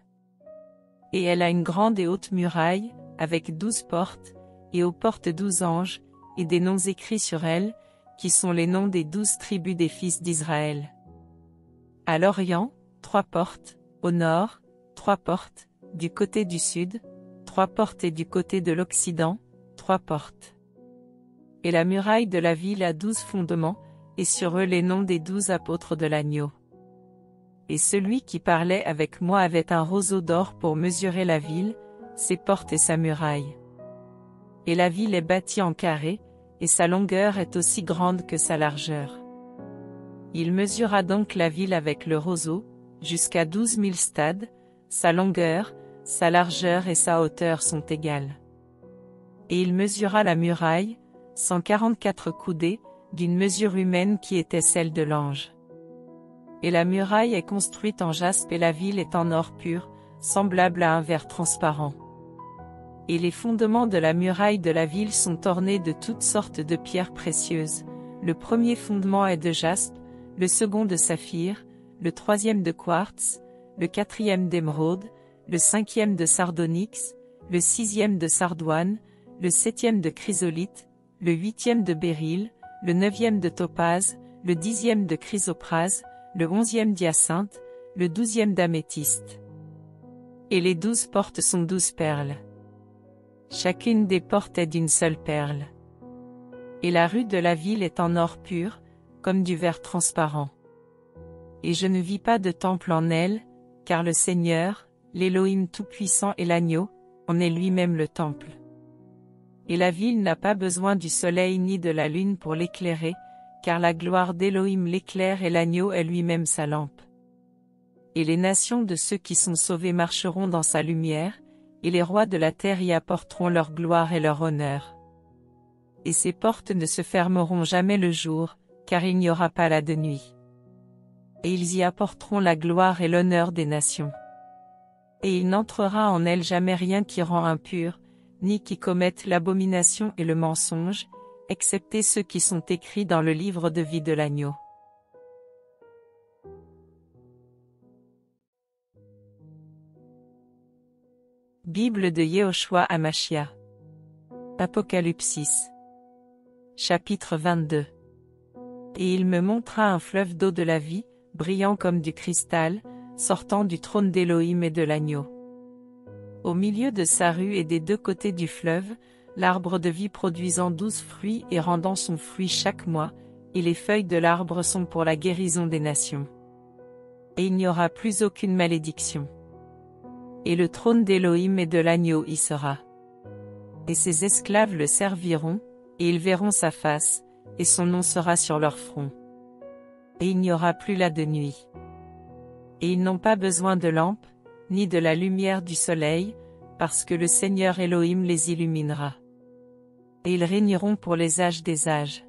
Et elle a une grande et haute muraille, avec 12 portes, et aux portes 12 anges, et des noms écrits sur elle, qui sont les noms des 12 tribus des fils d'Israël. À l'Orient, 3 portes, au nord, 3 portes, du côté du sud, 3 portes et du côté de l'Occident, 3 portes. Et la muraille de la ville a 12 fondements, et sur eux les noms des 12 apôtres de l'agneau. Et celui qui parlait avec moi avait un roseau d'or pour mesurer la ville, ses portes et sa muraille. Et la ville est bâtie en carré, et sa longueur est aussi grande que sa largeur. Il mesura donc la ville avec le roseau, jusqu'à 12 000 stades, sa longueur, sa largeur et sa hauteur sont égales. Et il mesura la muraille, 144 coudées, d'une mesure humaine qui était celle de l'ange. Et la muraille est construite en jaspe et la ville est en or pur, semblable à un verre transparent. Et les fondements de la muraille de la ville sont ornés de toutes sortes de pierres précieuses. Le premier fondement est de jaspe, le second de saphir, le troisième de quartz, le quatrième d'émeraude, le cinquième de sardonyx, le sixième de sardoine, le septième de chrysolite, le huitième de béryl, le neuvième de topaze, le 10e de chrysoprase, le 11e d'hyacinthe, le 12e d'améthyste. Et les 12 portes sont 12 perles. Chacune des portes est d'une seule perle. Et la rue de la ville est en or pur, comme du verre transparent. Et je ne vis pas de temple en elle, car le Seigneur, l'Élohim Tout-Puissant et l'Agneau, en est lui-même le temple. Et la ville n'a pas besoin du soleil ni de la lune pour l'éclairer, car la gloire d'Élohim l'éclaire et l'Agneau est lui-même sa lampe. Et les nations de ceux qui sont sauvés marcheront dans sa lumière, et les rois de la terre y apporteront leur gloire et leur honneur. Et ses portes ne se fermeront jamais le jour, car il n'y aura pas là de nuit. Et ils y apporteront la gloire et l'honneur des nations. Et il n'entrera en elles jamais rien qui rend impur, ni qui commette l'abomination et le mensonge, excepté ceux qui sont écrits dans le livre de vie de l'agneau. Bible de Yehoshua Hamashia. Apocalypsis. Chapitre 22. Et il me montra un fleuve d'eau de la vie, brillant comme du cristal, sortant du trône d'Élohim et de l'agneau. Au milieu de sa rue et des 2 côtés du fleuve, l'arbre de vie produisant 12 fruits et rendant son fruit chaque mois, et les feuilles de l'arbre sont pour la guérison des nations. Et il n'y aura plus aucune malédiction. Et le trône d'Élohim et de l'agneau y sera. Et ses esclaves le serviront, et ils verront sa face, et son nom sera sur leur front. Et il n'y aura plus là de nuit. Et ils n'ont pas besoin de lampe, ni de la lumière du soleil, parce que le Seigneur Élohim les illuminera. Et ils régneront pour les âges des âges.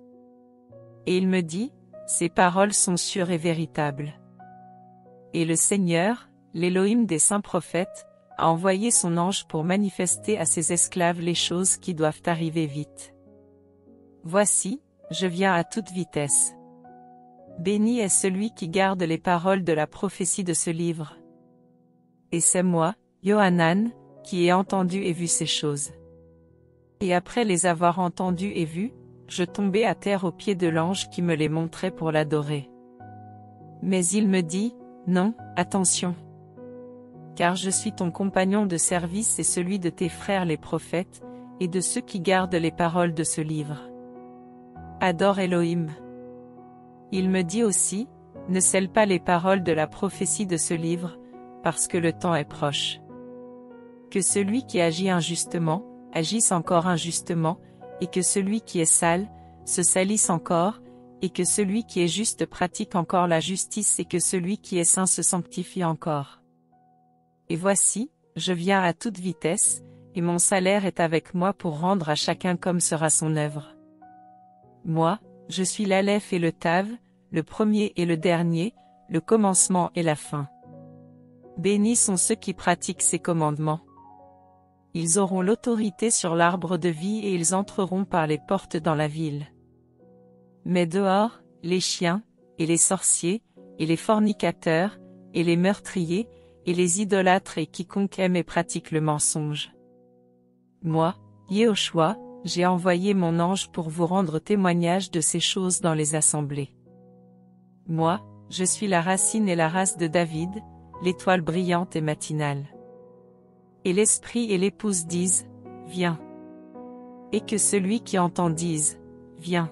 Et il me dit, ces paroles sont sûres et véritables. Et le Seigneur, l'Élohim des saints prophètes, a envoyé son ange pour manifester à ses esclaves les choses qui doivent arriver vite. Voici, je viens à toute vitesse. Béni est celui qui garde les paroles de la prophétie de ce livre. Et c'est moi, Yohanan, qui ai entendu et vu ces choses. Et après les avoir entendues et vues, je tombai à terre aux pieds de l'ange qui me les montrait pour l'adorer. Mais il me dit, non, attention. Car je suis ton compagnon de service et celui de tes frères les prophètes, et de ceux qui gardent les paroles de ce livre. Adore Élohim. Il me dit aussi, ne scelle pas les paroles de la prophétie de ce livre, parce que le temps est proche. Que celui qui agit injustement, agisse encore injustement, et que celui qui est sale, se salissent encore, et que celui qui est juste pratique encore la justice et que celui qui est saint se sanctifie encore. Et voici, je viens à toute vitesse, et mon salaire est avec moi pour rendre à chacun comme sera son œuvre. Moi, je suis l'Aleph et le Tav, le premier et le dernier, le commencement et la fin. Bénis sont ceux qui pratiquent ces commandements. Ils auront l'autorité sur l'arbre de vie et ils entreront par les portes dans la ville. Mais dehors, les chiens, et les sorciers, et les fornicateurs, et les meurtriers, et les idolâtres et quiconque aime et pratique le mensonge. Moi, Yehoshua, j'ai envoyé mon ange pour vous rendre témoignage de ces choses dans les assemblées. Moi, je suis la racine et la race de David, l'étoile brillante et matinale. Et l'esprit et l'épouse disent, viens. Et que celui qui entend dise, viens.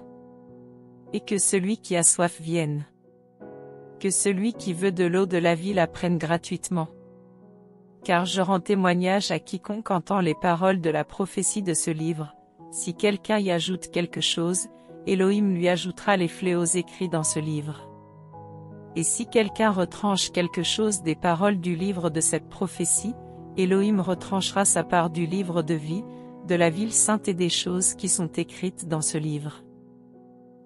Et que celui qui a soif vienne. Que celui qui veut de l'eau de la vie la prenne gratuitement. Car je rends témoignage à quiconque entend les paroles de la prophétie de ce livre, si quelqu'un y ajoute quelque chose, Elohim lui ajoutera les fléaux écrits dans ce livre. Et si quelqu'un retranche quelque chose des paroles du livre de cette prophétie, Elohim retranchera sa part du livre de vie, de la ville sainte et des choses qui sont écrites dans ce livre.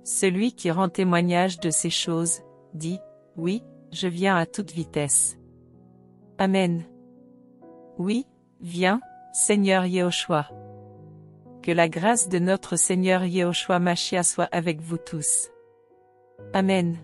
Celui qui rend témoignage de ces choses, dit, oui, je viens à toute vitesse. Amen. Oui, viens, Seigneur Yehoshua. Que la grâce de notre Seigneur Yehoshua Mashiach soit avec vous tous. Amen.